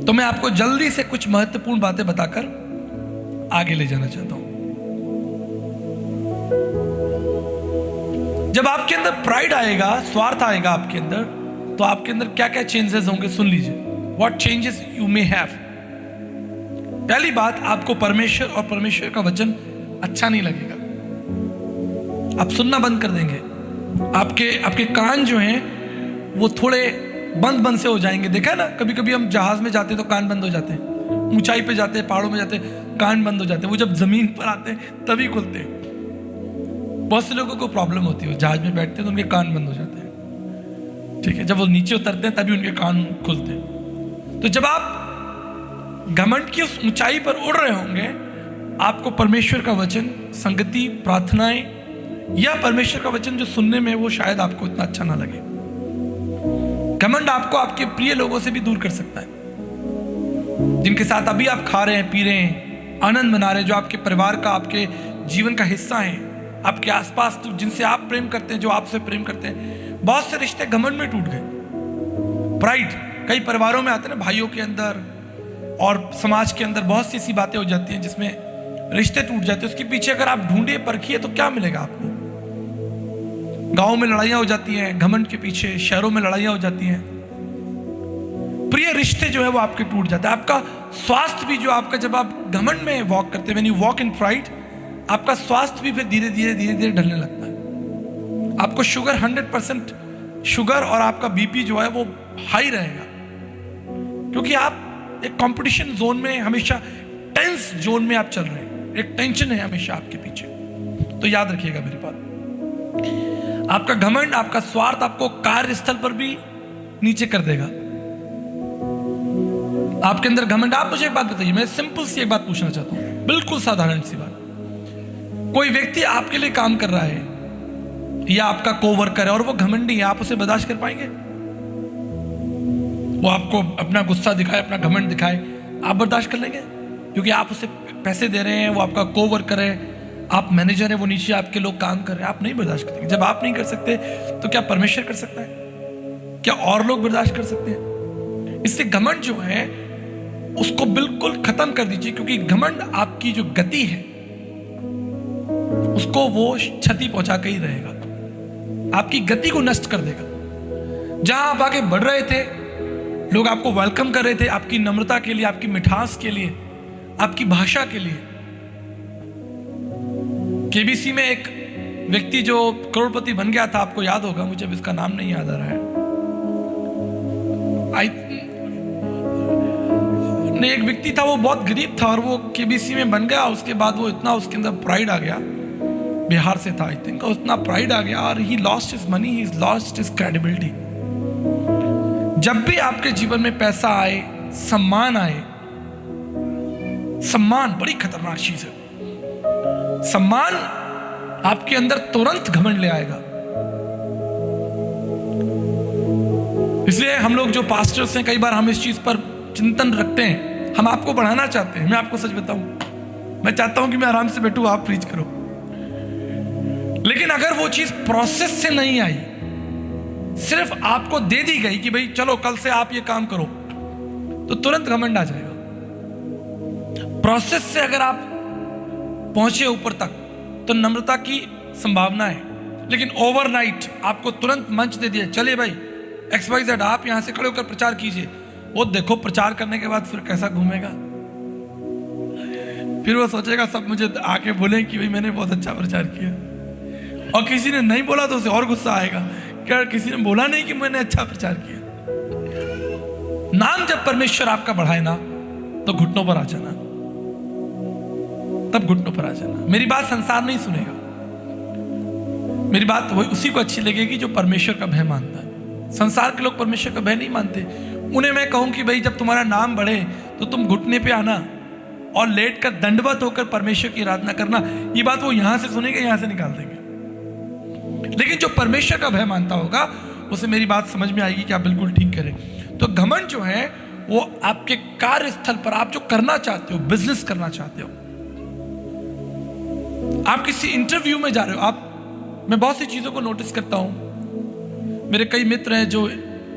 तो मैं आपको जल्दी से कुछ महत्वपूर्ण बातें बताकर आगे ले जाना चाहता हूं। जब आपके अंदर प्राइड आएगा, स्वार्थ आएगा आपके अंदर, तो आपके अंदर क्या क्या चेंजेस होंगे सुन लीजिए। What changes you may have. पहली बात, आपको परमेश्वर और परमेश्वर का वचन अच्छा नहीं लगेगा, आप सुनना बंद कर देंगे। आपके कान जो हैं वो थोड़े बंद से हो जाएंगे। देखा है ना, कभी कभी हम जहाज में जाते हैं तो कान बंद हो जाते हैं, ऊंचाई पे जाते हैं, पहाड़ों में जाते हैं, कान बंद हो जाते हैं। वो जब जमीन पर आते हैं तभी खुलते हैं। बहुत से लोगों को प्रॉब्लम होती है, जहाज में बैठते हैं तो उनके कान बंद हो जाते हैं। ठीक है, जब वो नीचे उतरते हैं तभी उनके कान खुलते हैं। तो जब आप घमंड की उस ऊंचाई पर उड़ रहे होंगे, आपको परमेश्वर का वचन, संगति, प्रार्थनाएं या परमेश्वर का वचन जो सुनने में वो शायद आपको इतना अच्छा ना लगे। घमंड आपको आपके प्रिय लोगों से भी दूर कर सकता है, जिनके साथ अभी आप खा रहे हैं, पी रहे हैं, आनंद मना रहे हैं, जो आपके परिवार का, आपके जीवन का हिस्सा है, आपके आसपास जिनसे आप प्रेम करते हैं, जो आपसे प्रेम करते हैं। बहुत से रिश्ते घमंड में टूट गए। प्राइड कई परिवारों में आते हैं ना, भाइयों के अंदर और समाज के अंदर बहुत सी ऐसी बातें हो जाती हैं जिसमें रिश्ते टूट जाते हैं। उसके पीछे अगर आप ढूंढिए, परखिए तो क्या मिलेगा आपको? गांव में लड़ाइयां हो जाती हैं घमंड के पीछे, शहरों में लड़ाइयां हो जाती हैं। प्रिय रिश्ते जो है वो आपके टूट जाते हैं। आपका स्वास्थ्य भी, जो आपका, जब आप घमंड में वॉक करते हैं, when you walk in pride, आपका स्वास्थ्य भी फिर धीरे धीरे ढलने लगता है। आपको शुगर 100% शुगर और आपका बीपी जो है वो हाई रहेगा, क्योंकि आप एक कंपटीशन जोन में, हमेशा टेंस जोन में आप चल रहे हैं। एक टेंशन है हमेशा आपके पीछे। तो याद रखिएगा मेरी बात, आपका घमंड, आपका स्वार्थ आपको कार्यस्थल पर भी नीचे कर देगा। आपके अंदर घमंड। आप मुझे एक बात बताइए, मैं सिंपल सी एक बात पूछना चाहता हूं, बिल्कुल साधारण सी बात। कोई व्यक्ति आपके लिए काम कर रहा है या आपका कोवर्कर है और वो घमंडी है, आप उसे बर्दाश्त कर पाएंगे? वो आपको अपना गुस्सा दिखाए, अपना घमंड दिखाए, आप बर्दाश्त कर लेंगे? क्योंकि आप उसे पैसे दे रहे हैं, वो आपका कोवर्कर है, आप मैनेजर है, वो नीचे आपके लोग काम कर रहे हैं, आप नहीं बर्दाश्त करेंगे। जब आप नहीं कर सकते तो क्या परमेश्वर कर सकता है? क्या और लोग बर्दाश्त कर सकते हैं? इसलिए घमंड जो है उसको बिल्कुल खत्म कर दीजिए, क्योंकि घमंड आपकी जो गति है उसको वो क्षति पहुंचा के ही रहेगा, आपकी गति को नष्ट कर देगा। जहां आप आगे बढ़ रहे थे, लोग आपको वेलकम कर रहे थे, आपकी नम्रता के लिए, आपकी मिठास के लिए, आपकी भाषा के लिए। केबीसी में एक व्यक्ति जो करोड़पति बन गया था, आपको याद होगा, मुझे अब इसका नाम नहीं याद आ रहा है, एक व्यक्ति था, वो बहुत गरीब था और वो केबीसी में बन गया। उसके बाद वो इतना उसके अंदर प्राइड आ गया, बिहार से था आई थिंक, उतना प्राइड आ गया और he lost his money, he lost his credibility. जब भी आपके जीवन में पैसा आए, सम्मान आए, सम्मान बड़ी खतरनाक चीज है। सम्मान आपके अंदर तुरंत घमंड ले आएगा। इसलिए हम लोग जो पास्टर्स हैं, कई बार हम इस चीज पर चिंतन रखते हैं, हम आपको बढ़ाना चाहते हैं। मैं आपको सच बताऊं, मैं चाहता हूं कि मैं आराम से बैठूं, आप प्रीच करो, लेकिन अगर वो चीज प्रोसेस से नहीं आई, सिर्फ आपको दे दी गई कि भाई चलो कल से आप ये काम करो, तो तुरंत घमंड आ जाएगा। प्रोसेस से अगर आप पहुंचे ऊपर तक तो नम्रता की संभावना है, लेकिन ओवरनाइट आपको तुरंत मंच दे दिया, चलिए भाई XYZ आप यहां से खड़े होकर प्रचार कीजिए, वो देखो प्रचार करने के बाद फिर कैसा घूमेगा। फिर वो सोचेगा सब मुझे आके बोले कि भाई मैंने बहुत अच्छा प्रचार किया, और किसी ने नहीं बोला तो उसे और गुस्सा आएगा, क्या किसी ने बोला नहीं कि मैंने अच्छा प्रचार किया। नाम जब परमेश्वर आपका बढ़ाए ना, तो घुटनों पर आ जाना, तब घुटनों पर आ जाना। मेरी बात संसार नहीं सुनेगा, मेरी बात वही उसी को अच्छी लगेगी जो परमेश्वर का भय मानता है। संसार के लोग परमेश्वर का भय नहीं मानते। उन्हें मैं कहूं कि भाई जब तुम्हारा नाम बढ़े तो तुम घुटने पे आना और लेट कर दंडवत होकर परमेश्वर की आराधना करना, ये बात वो यहां से सुनेंगे, यहां से निकाल देंगे। लेकिन जो परमेश्वर का भय मानता होगा, उसे मेरी बात समझ में आएगी कि आप बिल्कुल ठीक करें। तो घमंड जो है वो आपके कार्यस्थल पर, आप जो करना चाहते हो, बिजनेस करना चाहते हो, आप किसी इंटरव्यू में जा रहे हो, मैं बहुत सी चीजों को नोटिस करता हूं। मेरे कई मित्र हैं जो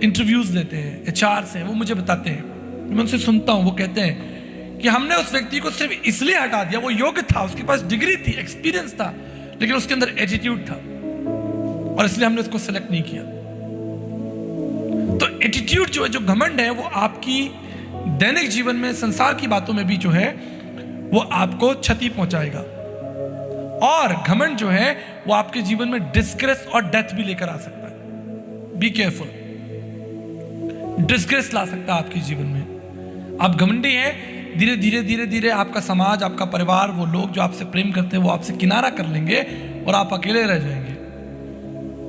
इंटरव्यूज लेते हैं, HR से, वो मुझे बताते हैं, मैं उनसे सुनता हूं, वो कहते हैं कि हमने उस व्यक्ति को सिर्फ इसलिए हटा दिया, वो योग्य था, उसके पास डिग्री थी, एक्सपीरियंस था, लेकिन उसके अंदर एटीट्यूड था, और इसलिए हमने उसको सेलेक्ट नहीं किया। तो एटीट्यूड जो है, जो घमंड है, वो आपकी दैनिक जीवन में, संसार की बातों में भी जो है वो आपको क्षति पहुंचाएगा। और घमंड जो है वो आपके जीवन में डिस्ग्रेस और डेथ भी लेकर आ सकता है। बी केयरफुल, डिस्ग्रेस ला सकता है आपके जीवन में। आप घमंडी हैं, धीरे धीरे धीरे धीरे आपका समाज, आपका परिवार, वो लोग जो आपसे प्रेम करते हैं, वो आपसे किनारा कर लेंगे और आप अकेले रह जाएंगे।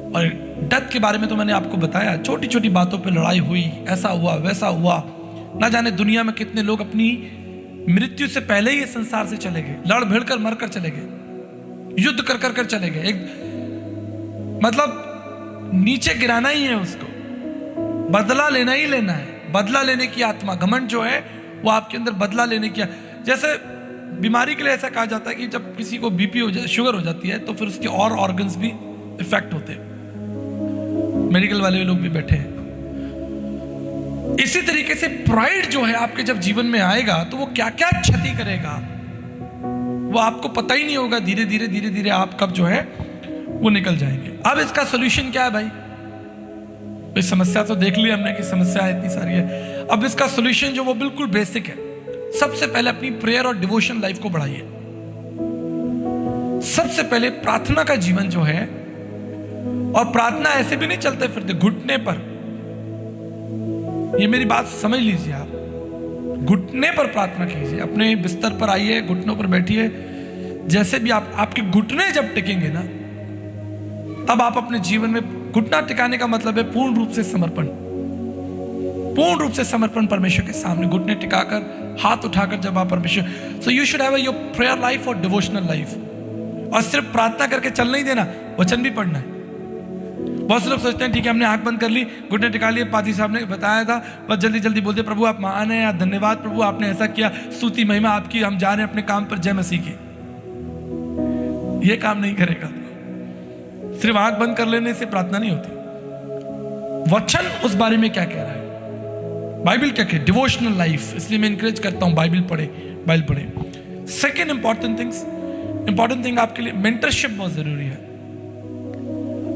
और डेथ के बारे में तो मैंने आपको बताया, छोटी छोटी बातों पे लड़ाई हुई, ऐसा हुआ वैसा हुआ, ना जाने दुनिया में कितने लोग अपनी मृत्यु से पहले ही इस संसार से चले गए, लड़ भिड़ कर मर कर चले गए, युद्ध कर कर कर चले गए। एक मतलब नीचे गिराना ही है उसको, बदला लेना ही लेना है, बदला लेने की आत्मा। घमंड जो है वो आपके अंदर बदला लेने की, जैसे बीमारी के लिए ऐसा कहा जाता है कि जब किसी को BP हो जाए, शुगर हो जाती है, तो फिर उसके और ऑर्गन्स भी इफेक्ट होते हैं। मेडिकल वाले लोग भी बैठे हैं। इसी तरीके से प्राइड जो है आपके जब जीवन में आएगा, तो वो क्या क्या क्षति करेगा वो आपको पता ही नहीं होगा। धीरे धीरे धीरे धीरे आप कब जो है वो निकल जाएंगे। अब इसका सोल्यूशन क्या है भाई? इस समस्या तो देख ली हमने कि समस्या इतनी सारी है। अब इसका सोल्यूशन जो वो बिल्कुल बेसिक है। सबसे पहले अपनी प्रेयर और डिवोशन लाइफ को बढ़ाइए। सबसे पहले प्रार्थना का जीवन जो है, और प्रार्थना ऐसे भी नहीं चलते फिरते घुटने पर, ये मेरी बात समझ लीजिए, आप घुटने पर प्रार्थना कीजिए। अपने बिस्तर पर आइए, घुटनों पर बैठिए, जैसे भी आपके घुटने जब टिकेंगे ना, तब आप अपने जीवन में, घुटना टिकाने का मतलब है पूर्ण रूप से समर्पण, पूर्ण रूप से समर्पण परमेश्वर के सामने, घुटने टिकाकर, हाथ उठाकर जब आप परमेश्वर। So you should have your prayer life और डिवोशनल लाइफ। और सिर्फ प्रार्थना करके चल नहीं देना, वचन भी पढ़ना है। बहुत से लोग सोचते हैं ठीक है हमने आंख बंद कर ली, घुटने टिका लिए, पादी साहब ने बताया था, बस जल्दी जल्दी बोलते प्रभु आप महान हैं, धन्यवाद प्रभु आपने ऐसा किया, स्तुति महिमा आपकी, हम जा रहे हैं अपने काम पर, जय मसीह की। ये काम नहीं करेगा। सिर्फ आंख बंद कर लेने से प्रार्थना नहीं होती। वचन उस बारे में क्या कह रहा है, बाइबल क्या कहे, डिवोशनल लाइफ। इसलिए मैं इंकरेज करता हूं बाइबल पढ़े। सेकेंड इंपॉर्टेंट थिंग आपके लिए मेंटरशिप बहुत जरूरी है।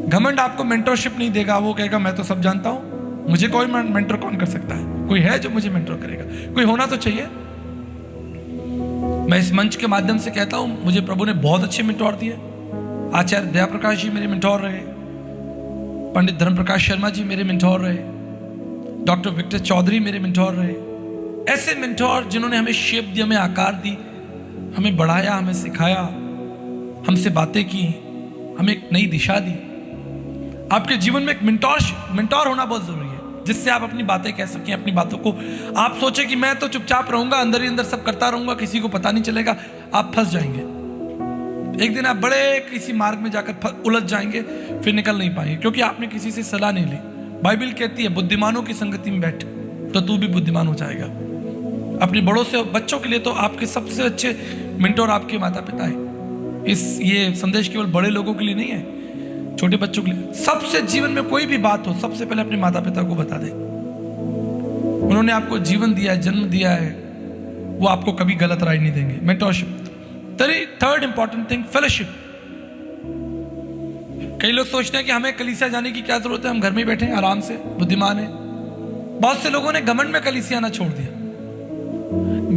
घमंड आपको मेंटरशिप नहीं देगा, वो कहेगा मैं तो सब जानता हूं, मुझे कोई मेंटर कौन कर सकता है, कोई है जो मुझे मेंटर करेगा, कोई होना तो चाहिए। मैं इस मंच के माध्यम से कहता हूं मुझे प्रभु ने बहुत अच्छे मेंटोर दिए। आचार्य दया प्रकाश जी मेरे मेंटोर रहे, पंडित धर्म प्रकाश शर्मा जी मेरे मेंटोर रहे, डॉक्टर विक्टर चौधरी मेरे मेंटोर रहे। ऐसे मेंटोर जिन्होंने हमें शेप दी, हमें आकार दी, हमें बढ़ाया, हमें सिखाया, हमसे बातें की, हमें एक नई दिशा दी। आपके जीवन में एक मेंटोर होना बहुत जरूरी है, जिससे आप अपनी बातें कह सकें, अपनी बातों को आप सोचे कि मैं तो चुपचाप रहूंगा, अंदर ही अंदर सब करता रहूंगा, किसी को पता नहीं चलेगा, आप फंस जाएंगे। एक दिन आप बड़े किसी मार्ग में जाकर उलझ जाएंगे, फिर निकल नहीं पाएंगे, क्योंकि आपने किसी से सलाह नहीं ली। बाइबल कहती है बुद्धिमानों की संगति में बैठ तो तू भी बुद्धिमान हो जाएगा। अपने बड़ों से, बच्चों के लिए तो आपके सबसे अच्छे मेंटोर आपके माता पिता है। ये संदेश केवल बड़े लोगों के लिए नहीं है, छोटे बच्चों के लिए। सबसे जीवन में कोई भी बात हो, सबसे पहले अपने माता पिता को बता दें। उन्होंने आपको जीवन दिया है, जन्म दिया है, वो आपको कभी गलत राय नहीं देंगे। Mentorship. Third important thing fellowship. कई लोग सोचते हैं कि हमें कलीसिया जाने की क्या जरूरत है, हम घर में बैठे हैं आराम से, बुद्धिमान है। बहुत से लोगों ने घमंड में कलीसिया आना छोड़ दिया।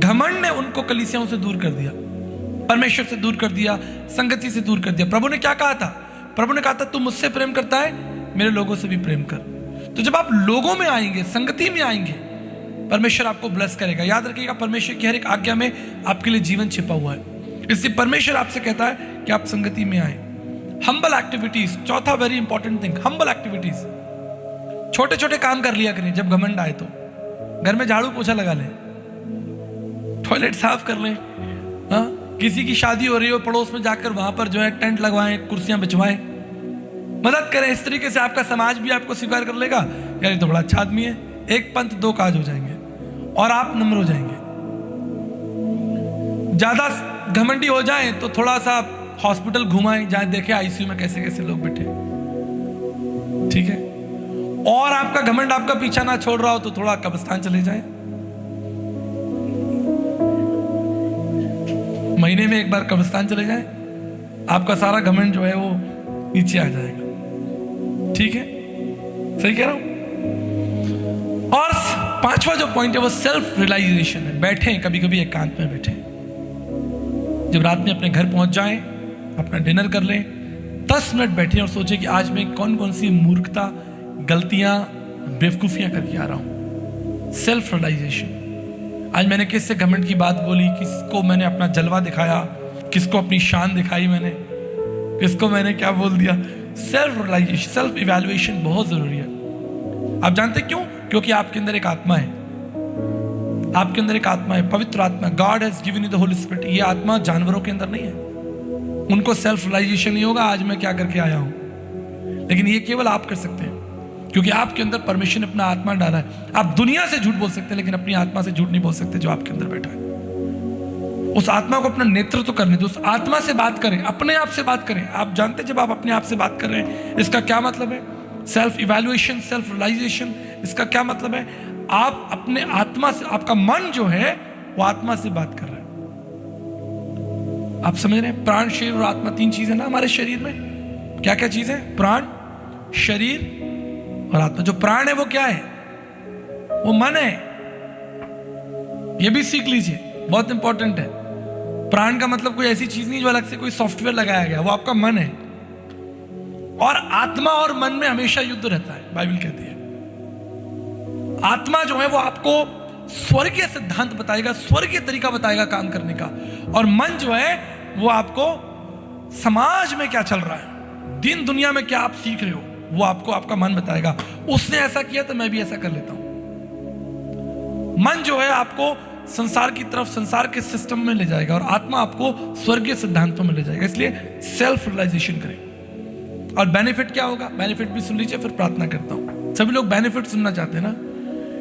घमंड ने उनको कलीसियाओं से दूर कर दिया, परमेश्वर से दूर कर दिया, संगति से दूर कर दिया। प्रभु ने क्या कहा था? प्रभु ने कहा था तू मुझसे प्रेम करता है, मेरे लोगों से भी प्रेम कर। तो जब आप लोगों में आएंगे, संगति में आएंगे, परमेश्वर आपको ब्लेस करेगा। याद रखिएगा परमेश्वर की हर एक आज्ञा में आपके लिए जीवन छिपा हुआ है। इसलिए परमेश्वर आपसे कहता है कि आप संगति में आए। हम्बल एक्टिविटीज, चौथा very important thing, humble activities. छोटे छोटे काम कर लिया करें। जब घमंड आए तो घर में झाड़ू पोछा लगा लें, टॉयलेट साफ कर लें, किसी की शादी हो रही हो पड़ोस में जाकर वहां पर जो है टेंट लगवाएं, कुर्सियां बिछवाएं, मदद करें। इस तरीके से आपका समाज भी आपको स्वीकार कर लेगा, यार ये तो बड़ा अच्छा आदमी है। एक पंथ दो काज हो जाएंगे और आप नम्र हो जाएंगे। ज्यादा घमंडी हो जाएं तो थोड़ा सा हॉस्पिटल घुमाएं, जहां देखे आईसीयू में कैसे कैसे लोग बैठे, ठीक है। और आपका घमंड आपका पीछा ना छोड़ रहा हो तो थोड़ा कब्रिस्तान चले जाए, महीने में एक बार कब्रिस्तान चले जाए, आपका सारा घमंड जो है वो नीचे आ जाएगा। ठीक है, सही कह रहा हूं। और पांचवा जो पॉइंट है वो सेल्फ रियलाइजेशन है। बैठे कभी कभी एकांत में बैठे, जब रात में अपने घर पहुंच जाएं, अपना डिनर कर लें, 10 मिनट बैठे और सोचे कि आज मैं कौन कौन सी मूर्खता, गलतियां, बेवकूफियां करके आ रहा हूं। Self realisation. आज मैंने किससे घमंड की बात बोली, किसको मैंने अपना जलवा दिखाया, किसको अपनी शान दिखाई, मैंने किसको मैंने क्या बोल दिया। सेल्फ रियलाइजेशन, सेल्फ इवैल्यूएशन बहुत जरूरी है। आप जानते क्यों? क्योंकि आपके अंदर एक आत्मा है, आपके अंदर एक आत्मा है, पवित्र आत्मा। God has given you the Holi spirit. ये आत्मा जानवरों के अंदर नहीं है, उनको सेल्फ रियलाइजेशन नहीं होगा आज मैं क्या करके आया हूं, लेकिन ये केवल आप कर सकते हैं, क्योंकि आपके अंदर परमेश्वर ने अपना आत्मा डाला है। आप दुनिया से झूठ बोल सकते हैं, लेकिन अपनी आत्मा से झूठ नहीं बोल सकते जो आपके अंदर बैठा है। उस आत्मा को अपना नेतृत्व करने दो, उस आत्मा से बात करें, अपने आप से बात करें। आप जानते हैं जब आप अपने आप से बात कर रहे हैं इसका क्या मतलब है? सेल्फ इवैल्यूएशन, सेल्फ रियलाइजेशन, इसका क्या मतलब है? आप अपने आत्मा से, आपका मन जो है वो आत्मा से बात कर रहा है। आप समझ रहे हैं? प्राण, शरीर और आत्मा, 3 चीजें ना हमारे शरीर में। क्या क्या चीज है? प्राण, शरीर और आत्मा। जो प्राण है वो क्या है? वो मन है। ये भी सीख लीजिए, बहुत इंपॉर्टेंट है। प्राण का मतलब कोई ऐसी चीज नहीं जो अलग से कोई सॉफ्टवेयर लगाया गया, वो आपका मन है। और आत्मा और मन में हमेशा युद्ध रहता है, बाइबल कहती है। आत्मा जो है वो आपको स्वर्गीय सिद्धांत बताएगा, स्वर्गीय तरीका बताएगा काम करने का, और मन जो है वो आपको समाज में क्या चल रहा है, दिन दुनिया में क्या आप सीख रहे हो, वो आपको आपका मन बताएगा। उसने ऐसा किया तो मैं भी ऐसा कर लेता हूं। मन जो है आपको संसार की तरफ, संसार के सिस्टम में ले जाएगा, और आत्मा आपको स्वर्गीय सिद्धांतों में ले जाएगा। इसलिए सेल्फ रियलाइजेशन करें। और बेनिफिट क्या होगा, बेनिफिट भी सुन लीजिए, फिर प्रार्थना करता हूं। सभी लोग बेनिफिट सुनना चाहते हैं ना,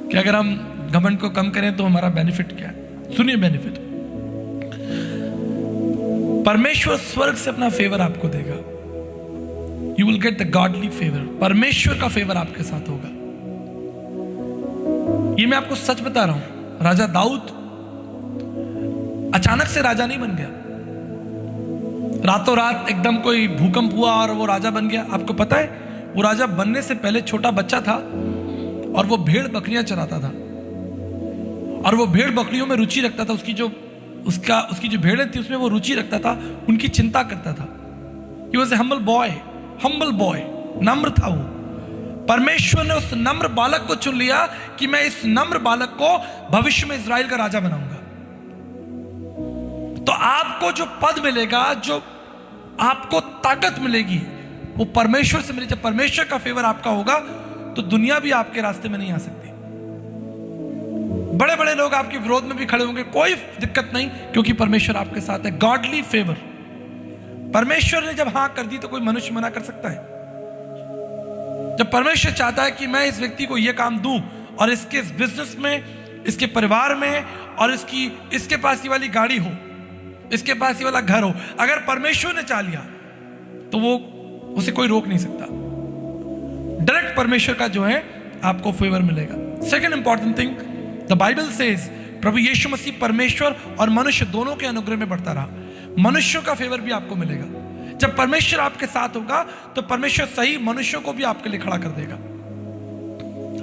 कि अगर हम घमंड को कम करें तो हमारा बेनिफिट क्या है। सुनिए बेनिफिट, परमेश्वर स्वर्ग से अपना फेवर आपको देगा। You will get the godly favour, परमेश्वर का फेवर आपके साथ होगा। ये मैं आपको सच बता रहा हूं। राजा दाऊद अचानक से राजा नहीं बन गया, रातों रात एकदम कोई भूकंप हुआ और वो राजा बन गया। आपको पता है, वो राजा बनने से पहले छोटा बच्चा था और वो भेड़ बकरियां चराता था, और वो भेड़ बकरियों में रुचि रखता था। उसकी जो भेड़ें थी उसमें वो रुचि रखता था, उनकी चिंता करता था। He was a humble boy, नम्र था वो। परमेश्वर ने उस नम्र बालक को चुन लिया कि मैं इस नम्र बालक को भविष्य में इजराइल का राजा बनाऊंगा। तो आपको जो पद मिलेगा, जो आपको ताकत मिलेगी, वो परमेश्वर से मिलेगी। जब परमेश्वर का फेवर आपका होगा तो दुनिया भी आपके रास्ते में नहीं आ सकती। बड़े बड़े लोग आपके विरोध में भी खड़े होंगे, कोई दिक्कत नहीं, क्योंकि परमेश्वर आपके साथ है। गॉडली फेवर, परमेश्वर ने जब हां कर दी तो कोई मनुष्य मना कर सकता है। जब परमेश्वर चाहता है कि मैं इस व्यक्ति को यह काम दूं और इसके इस बिजनेस में, इसके परिवार में, और इसके पास ये वाली गाड़ी हो, इसके पास ये वाला घर हो, अगर परमेश्वर ने चाह लिया तो वो उसे कोई रोक नहीं सकता। डायरेक्ट परमेश्वर का जो है आपको फेवर मिलेगा। Second important thing, the Bible says, प्रभु यीशु मसीह परमेश्वर और मनुष्य दोनों के अनुग्रह में बढ़ता रहा। मनुष्यों का फेवर भी आपको मिलेगा। जब परमेश्वर आपके साथ होगा तो परमेश्वर सही मनुष्यों को भी आपके लिए खड़ा कर देगा।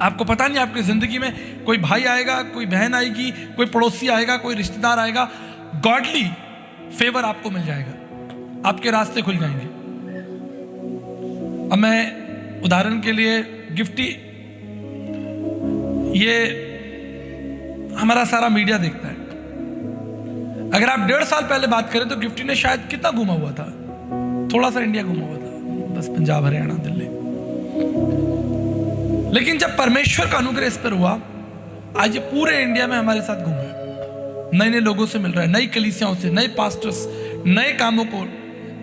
आपको पता नहीं, आपकी जिंदगी में कोई भाई आएगा, कोई बहन आएगी, कोई पड़ोसी आएगा, कोई रिश्तेदार आएगा, गॉडली फेवर आपको मिल जाएगा, आपके रास्ते खुल जाएंगे। अब मैं उदाहरण के लिए गिफ्टी, ये हमारा सारा मीडिया देखता है। अगर आप 1.5 साल पहले बात करें तो गिफ्टी ने शायद कितना घूमा हुआ था, थोड़ा सा इंडिया घूमा हुआ था, बस पंजाब, हरियाणा, दिल्ली। लेकिन जब परमेश्वर का अनुग्रह इस पर हुआ, आज ये पूरे इंडिया में हमारे साथ घूम रहा है, नए नए लोगों से मिल रहा है, नई कलीसियाओं से, नए पास्टर्स, नए कामों को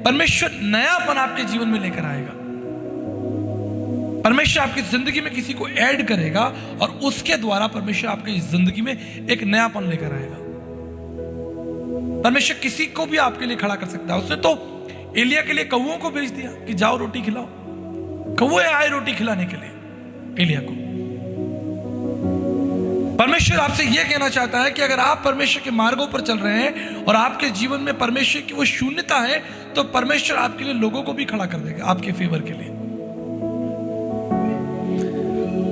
परमेश्वर नयापन आपके जीवन में लेकर आएगा। परमेश्वर आपकी जिंदगी में किसी को ऐड करेगा और उसके द्वारा परमेश्वर आपकी जिंदगी में एक नयापन लेकर आएगा। परमेश्वर किसी को भी आपके लिए खड़ा कर सकता है। उसने तो एलिया के लिए कौओं को भेज दिया कि जाओ रोटी खिलाओ, कौए आए रोटी खिलाने के लिए एलिया को। परमेश्वर आपसे यह कहना चाहता है कि अगर आप परमेश्वर के मार्गों पर चल रहे हैं और आपके जीवन में परमेश्वर की वो शून्यता है, तो परमेश्वर आपके लिए लोगों को भी खड़ा कर देगा आपके फेवर के लिए,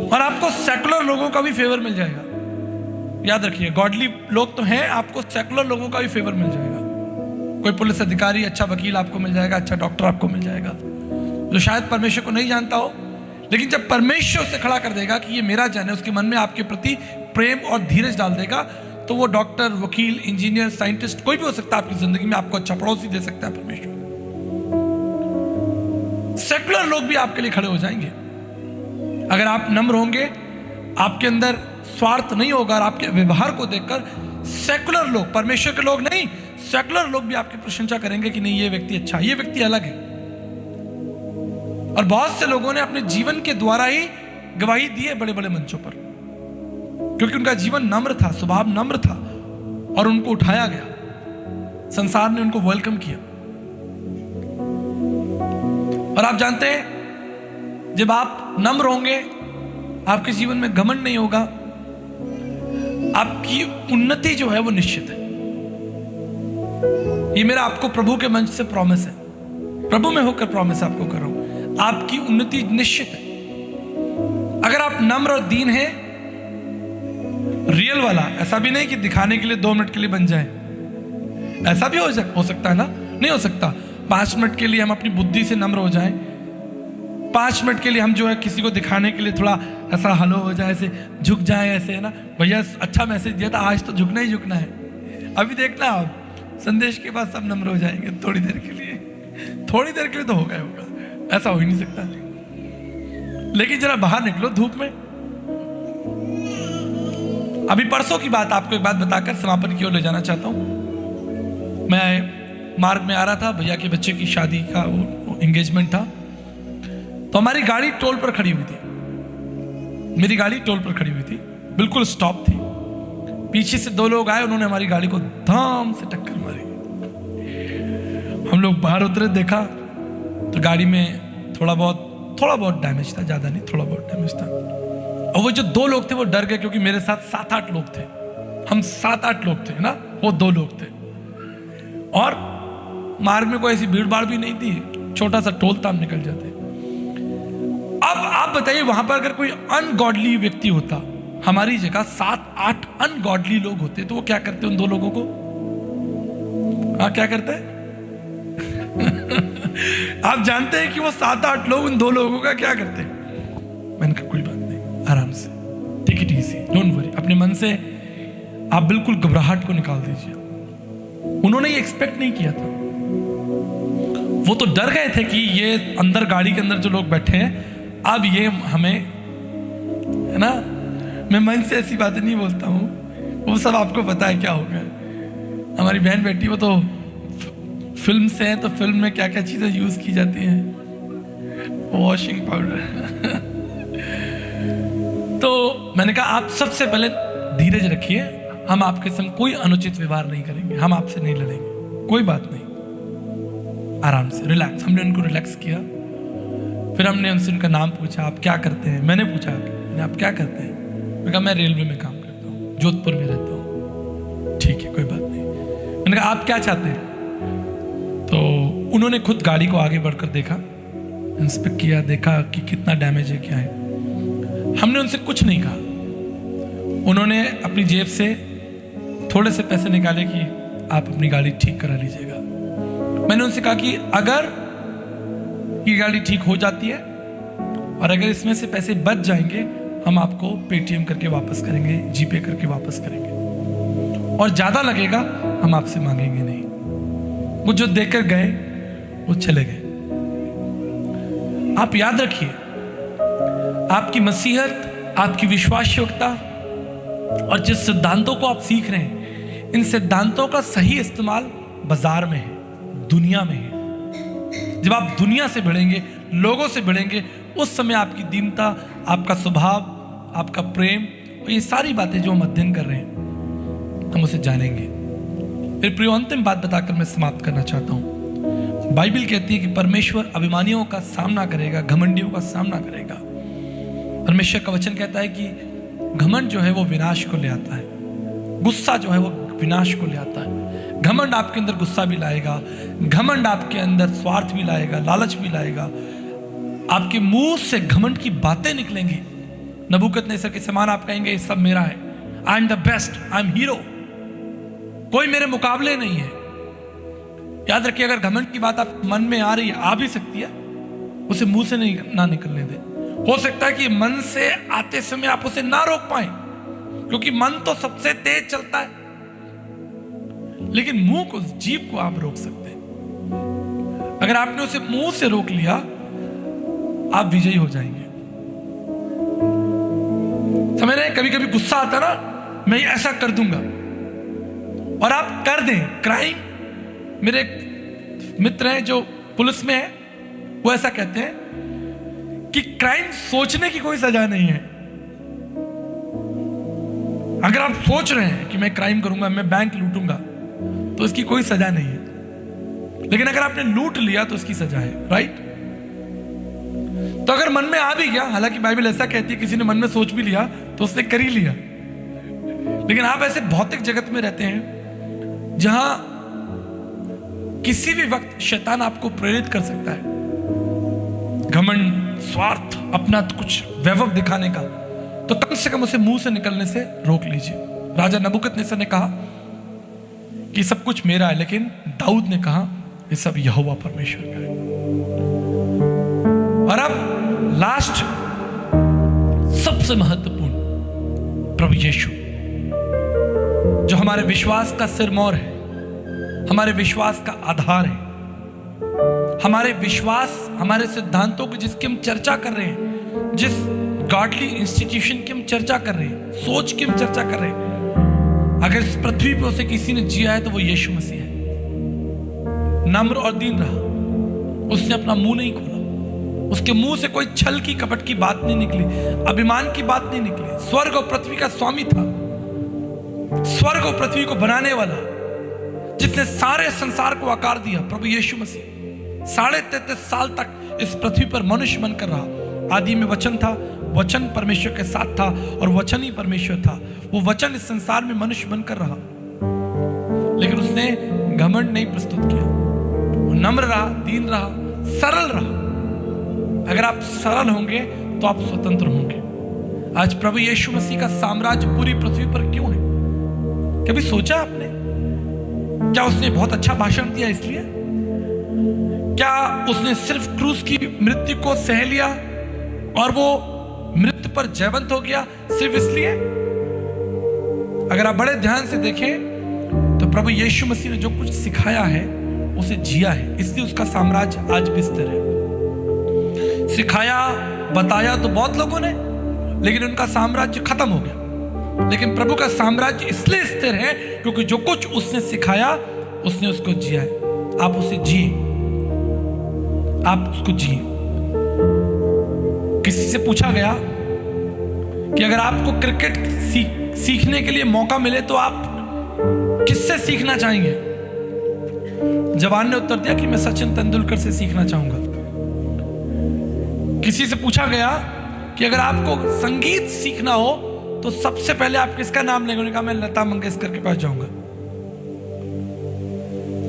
और आपको सेकुलर लोगों का भी फेवर मिल जाएगा। याद रखिए, गॉडली लोग तो हैं, आपको सेकुलर लोगों का भी फेवर मिल जाएगा। कोई पुलिस अधिकारी, अच्छा वकील आपको मिल जाएगा, अच्छा डॉक्टर आपको मिल जाएगा, जो शायद परमेश्वर को नहीं जानता हो, लेकिन जब परमेश्वर उसे खड़ा कर देगा कि ये मेरा जन है, उसके मन में आपके प्रति प्रेम और धीरज डाल देगा, तो वो डॉक्टर, वकील, इंजीनियर, साइंटिस्ट कोई भी हो सकता है आपकी जिंदगी में, आपको अच्छा पड़ोसी दे सकता है परमेश्वर। सेकुलर लोग भी आपके लिए खड़े हो जाएंगे अगर आप नम्र होंगे, आपके अंदर स्वार्थ नहीं होगा, और आपके व्यवहार को देखकर सेकुलर लोग, परमेश्वर के लोग नहीं, सेकुलर लोग भी आपकी प्रशंसा करेंगे कि नहीं, ये व्यक्ति अच्छा, ये व्यक्ति अलग है। और बहुत से लोगों ने अपने जीवन के द्वारा ही गवाही दी है बड़े बड़े मंचों पर, क्योंकि उनका जीवन नम्र था, स्वभाव नम्र था, और उनको उठाया गया, संसार ने उनको वेलकम किया। और आप जानते हैं, जब आप नम्र होंगे, आपके जीवन में घमंड नहीं होगा, आपकी उन्नति जो है वो निश्चित है। ये मेरा आपको प्रभु के मंच से प्रॉमिस है, प्रभु में होकर प्रॉमिस आपको कर रहा हूं, आपकी उन्नति निश्चित है। अगर आप नम्र और दीन हैं, रियल वाला, ऐसा भी नहीं कि दिखाने के लिए 2 मिनट के लिए बन जाए, ऐसा भी हो सकता है ना, नहीं हो सकता। 5 मिनट के लिए हम अपनी बुद्धि से नम्र हो जाएं, 5 मिनट के लिए हम जो है किसी को दिखाने के लिए थोड़ा ऐसा हलो हो जाए, ऐसे झुक जाए, ऐसे, है ना, भैया अच्छा मैसेज दिया था, आज तो झुकना ही झुकना है। अभी देखना आप संदेश के बाद सब नम्र हो जाएंगे, थोड़ी देर के लिए, थोड़ी देर के लिए तो होगा, ऐसा हो ही नहीं सकता। लेकिन जरा बाहर निकलो धूप में। अभी परसों की बात, आपको एक बात बताकर समापन की ओर ले जाना चाहता हूं। मैं मार्ग में आ रहा था, भैया के बच्चे की शादी का वो एंगेजमेंट था, तो हमारी गाड़ी टोल पर खड़ी हुई थी, मेरी गाड़ी टोल पर खड़ी हुई थी, बिल्कुल स्टॉप थी। पीछे से 2 लोग आए, उन्होंने हमारी गाड़ी को धाम से टक्कर मारी। हम लोग बाहर उतरे, देखा तो गाड़ी में थोड़ा बहुत डैमेज था, ज्यादा नहीं, थोड़ा बहुत डैमेज था। और वो जो 2 लोग थे वो डर गए, क्योंकि मेरे साथ 7-8 लोग थे, हम 7-8 लोग थे ना, वो 2 लोग थे। और मार्ग में कोई ऐसी भीड़ भाड़ भी नहीं थी, छोटा सा टोल था, हम निकल जाते। अब आप बताइए, वहां पर अगर कोई अनगॉडली व्यक्ति होता, हमारी जगह 7-8 अनगॉडली लोग होते, तो वो क्या करते उन 2 लोगों को? हाँ, क्या करते हैं? आप जानते हैं कि वो 7-8 लोग उन 2 लोगों का क्या करते हैं? मैंने कहा कोई बात नहीं, आराम से, take it easy, don't worry. अपने मन से आप बिल्कुल घबराहट को निकाल दीजिए। उन्होंने ये एक्सपेक्ट नहीं किया था, वो तो डर गए थे कि ये अंदर गाड़ी के अंदर जो लोग बैठे हैं, अब ये हमें, है ना, मैं मन से ऐसी बातें नहीं बोलता हूं, वो सब आपको पता है क्या होगा। हमारी बहन बेटी, वो तो फिल्म से है, तो फिल्म में क्या क्या चीजें यूज की जाती हैं, वॉशिंग पाउडर। तो मैंने कहा आप सबसे पहले धीरज रखिए, हम आपके संग कोई अनुचित व्यवहार नहीं करेंगे, हम आपसे नहीं लड़ेंगे, कोई बात नहीं, आराम से, रिलैक्स। हमने उनको रिलैक्स किया। फिर हमने उनसे उनका नाम पूछा, आप क्या करते हैं? मैंने पूछा आप क्या करते हैं? मैंने कहा मैं रेलवे में काम करता हूँ, जोधपुर में रहता हूँ। ठीक है, कोई बात नहीं। मैंने कहा आप क्या चाहते हैं? तो उन्होंने खुद गाड़ी को आगे बढ़कर देखा, इंस्पेक्ट किया, देखा कि कितना डैमेज है, क्या है। हमने उनसे कुछ नहीं कहा। उन्होंने अपनी जेब से थोड़े से पैसे निकाले कि आप अपनी गाड़ी ठीक करा लीजिएगा। मैंने उनसे कहा कि अगर ये गाड़ी ठीक हो जाती है और अगर इसमें से पैसे बच जाएंगे, हम आपको पेटीएम करके वापस करेंगे, जीपे करके वापस करेंगे, और ज्यादा लगेगा हम आपसे मांगेंगे नहीं। वो जो देकर गए वो चले गए। आप याद रखिए, आपकी मसीहत, आपकी विश्वास योग्यता और जिस सिद्धांतों को आप सीख रहे हैं, इन सिद्धांतों का सही इस्तेमाल बाजार में है, दुनिया में है। जब आप दुनिया से भिड़ेंगे, लोगों से भिड़ेंगे, उस समय आपकी दीनता, आपका स्वभाव, आपका प्रेम और ये सारी बातें जो हम अध्ययन कर रहे हैं, हम उसे जानेंगे। फिर प्रिय, अंतिम बात बताकर मैं समाप्त करना चाहता हूं। बाइबल कहती है कि परमेश्वर अभिमानियों का सामना करेगा, घमंडियों का सामना करेगा। परमेश्वर का वचन कहता है कि घमंड जो है वो विनाश को ले आता है, गुस्सा जो है वो विनाश को ले आता है। घमंड आपके अंदर गुस्सा भी लाएगा, घमंड आपके अंदर स्वार्थ भी लाएगा, लालच भी लाएगा। आपके मुंह से घमंड की बातें निकलेंगी। नबूकदनेस्सर के समान आप कहेंगे ये सब मेरा है, I am the best, I am hero, कोई मेरे मुकाबले नहीं है। याद रखिए, अगर घमंड की बात आप मन में आ रही है, आ भी सकती है, उसे मुंह से नहीं ना निकलने दें। हो सकता है कि मन से आते समय आप उसे ना रोक पाए, क्योंकि मन तो सबसे तेज चलता है, लेकिन मुंह को, जीभ को आप रोक सकते हैं। अगर आपने उसे मुंह से रोक लिया, आप विजयी हो जाएंगे। समझ रहे हैं? कभी कभी गुस्सा आता ना, मैं ऐसा कर दूंगा, और आप कर दें क्राइम। मेरे मित्र हैं जो पुलिस में है, वो ऐसा कहते हैं कि क्राइम सोचने की कोई सजा नहीं है। अगर आप सोच रहे हैं कि मैं क्राइम करूंगा, मैं बैंक लूटूंगा, तो इसकी कोई सजा नहीं है। लेकिन अगर आपने लूट लिया तो इसकी सजा है, राइट? तो अगर मन में आ भी गया, हालांकि बाइबल ऐसा कहती है किसी ने मन में सोच भी लिया तो उसने कर ही लिया, लेकिन आप ऐसे भौतिक जगत में रहते हैं जहां किसी भी वक्त शैतान आपको प्रेरित कर सकता है, घमंड, स्वार्थ, अपना कुछ वैभव दिखाने का। तो कम से कम उसे मुंह से निकलने से रोक लीजिए। राजा नबूकदनेस्सर ने कहा कि सब कुछ मेरा है, लेकिन दाऊद ने कहा ये सब यहोवा परमेश्वर का है। और अब लास्ट, सबसे महत्वपूर्ण, प्रभु यीशु जो हमारे विश्वास का सिरमौर है, हमारे विश्वास का आधार है, हमारे विश्वास, हमारे सिद्धांतों की जिसकी हम चर्चा कर रहे हैं, जिस गॉडली इंस्टीट्यूशन की हम चर्चा कर रहे हैं, सोच की हम चर्चा कर रहे हैं, अगर इस पृथ्वी पर उसे किसी ने जिया है तो वो यीशु मसीह है। नम्र और दीन रहा, उसने अपना मुंह नहीं खोला, उसके मुंह से कोई छल की कपट की बात नहीं निकली, अभिमान की बात नहीं निकली। स्वर्ग और पृथ्वी का स्वामी था, स्वर्ग और पृथ्वी को बनाने वाला, जिसने सारे संसार को आकार दिया, प्रभु यीशु मसीह 33.5 साल तक इस पृथ्वी पर मनुष्य बनकर रहा। आदि में वचन था, वचन परमेश्वर के साथ था और वचन ही परमेश्वर था। वो वचन इस संसार में मनुष्य बनकर रहा, लेकिन उसने घमंड नहीं प्रस्तुत किया। वो नम्र रहा, दीन रहा, सरल रहा। अगर आप सरल होंगे तो आप स्वतंत्र होंगे। आज प्रभु यीशु मसीह का साम्राज्य पूरी पृथ्वी पर क्यों है? कभी सोचा आपने? क्या उसने बहुत अच्छा भाषण दिया इसलिए? क्या उसने सिर्फ क्रूस की मृत्यु को सह लिया और वो मृत्यु पर जयवंत हो गया सिर्फ इसलिए? अगर आप बड़े ध्यान से देखें तो प्रभु यीशु मसीह ने जो कुछ सिखाया है उसे जिया है, इसलिए उसका साम्राज्य आज भी स्थिर है। सिखाया बताया तो बहुत लोगों ने, लेकिन उनका साम्राज्य खत्म हो गया। लेकिन प्रभु का साम्राज्य इसलिए स्थिर है क्योंकि जो कुछ उसने सिखाया उसने उसको जिया है। आप उसे जिए, आप उसको जिए। किसी से पूछा गया कि अगर आपको क्रिकेट सीखने के लिए मौका मिले तो आप किससे सीखना चाहेंगे? जवान ने उत्तर दिया कि मैं सचिन तेंदुलकर से सीखना चाहूंगा। किसी से पूछा गया कि अगर आपको संगीत सीखना हो तो सबसे पहले आप किसका नाम लेंगे? उन्होंने कहा मैं लता मंगेशकर के पास जाऊंगा।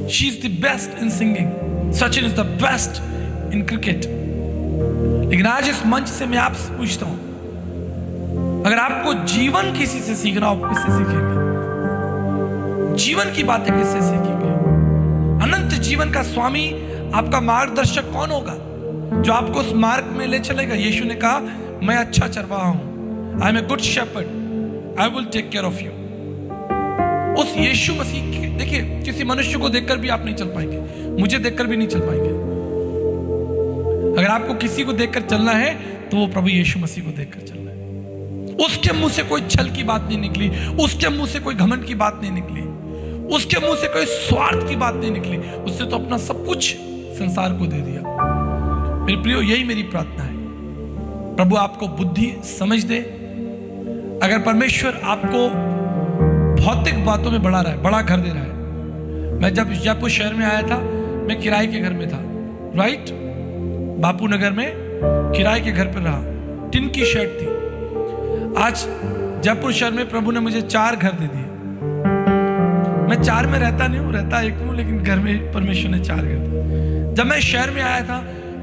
She is the best in singing, Sachin is the best in cricket. लेकिन आज इस मंच से मैं आपसे पूछता हूं, अगर आपको जीवन किसी से सीखना हो, किससे सीखेंगे? जीवन की बातें किससे सीखेंगे? अनंत जीवन का स्वामी आपका मार्गदर्शक कौन होगा जो आपको उस मार्ग में ले चलेगा? यीशु ने कहा मैं अच्छा चरवाहा हूं, I am a good shepherd, I will take care of you. उस यीशु मसीह के, देखिए किसी मनुष्य को देखकर भी आप नहीं चल पाएंगे, मुझे देखकर भी नहीं चल पाएंगे। अगर आपको किसी को देखकर चलना है तो वो प्रभु यीशु मसीह को देखकर चलना है। उसके मुंह से कोई छल की बात नहीं निकली, उसके मुंह से कोई घमंड की बात नहीं निकली, उसके मुंह से कोई स्वार्थ की बात नहीं निकली। उसने तो अपना सब कुछ संसार को दे दिया। मेरे प्रियो, यही मेरी प्रार्थना है, प्रभु आपको बुद्धि समझ दे। अगर परमेश्वर आपको भौतिक बातों में बढ़ा रहा है, बड़ा घर दे रहा है। मैं जब जयपुर शहर में आया था, मैं किराए के घर में था, राइट, बापू नगर में किराए के घर पर रहा, टिन की शेड थी। आज जयपुर शहर में प्रभु ने मुझे 4 घर दे दिए। मैं 4 में रहता नहीं हूँ, रहता 1 में, लेकिन घर में परमेश्वर ने 4 घर दिए। जब मैं शहर में आया था,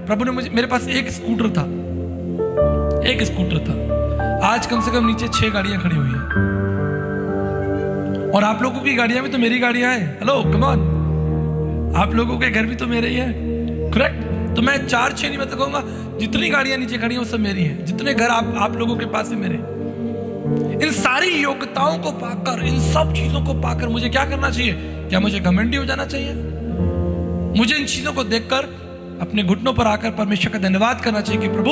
प्रभु ने मुझे, मेरे पास एक स्कूटर था, आज कम से कम नीचे 6 गाड़ियां खड़ी हुई हैं। और आप लोगों की गाड़ियां भी तो मेरी गाड़ियां हैं। हेलो कम ऑन, आप लोगों के घर भी तो मेरे ही हैं, करेक्ट? तो मैं 4-6 नहीं, मैं तो कहूंगा जितनी गाड़ियां नीचे खड़ी हैं वो सब मेरी हैं। जितने घर आप लोगों के पास है मेरे। इन सारी योग्यताओं को पाकर, इन सब चीजों को पाकर मुझे क्या करना चाहिए? क्या मुझे घमंडी हो जाना चाहिए? मुझे इन चीजों को देखकर अपने घुटनों पर आकर परमेश्वर का धन्यवाद करना चाहिए कि प्रभु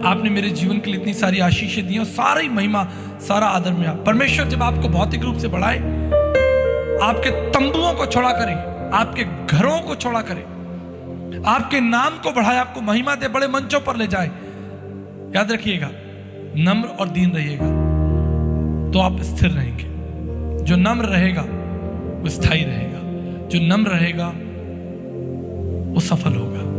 आपने मेरे जीवन के लिए इतनी सारी आशीषें दी और सारी महिमा, सारा आदर में आप। परमेश्वर जब आपको भौतिक रूप से बढ़ाए, आपके तंबुओं को छोड़ा करे, आपके घरों को छोड़ा करे, आपके नाम को बढ़ाए, आपको महिमा दे, बड़े मंचों पर ले जाए, याद रखिएगा, नम्र और दीन रहिएगा तो आप स्थिर रहेंगे। जो नम्र रहेगा वो स्थायी रहेगा, जो नम्र रहेगा वो सफल होगा।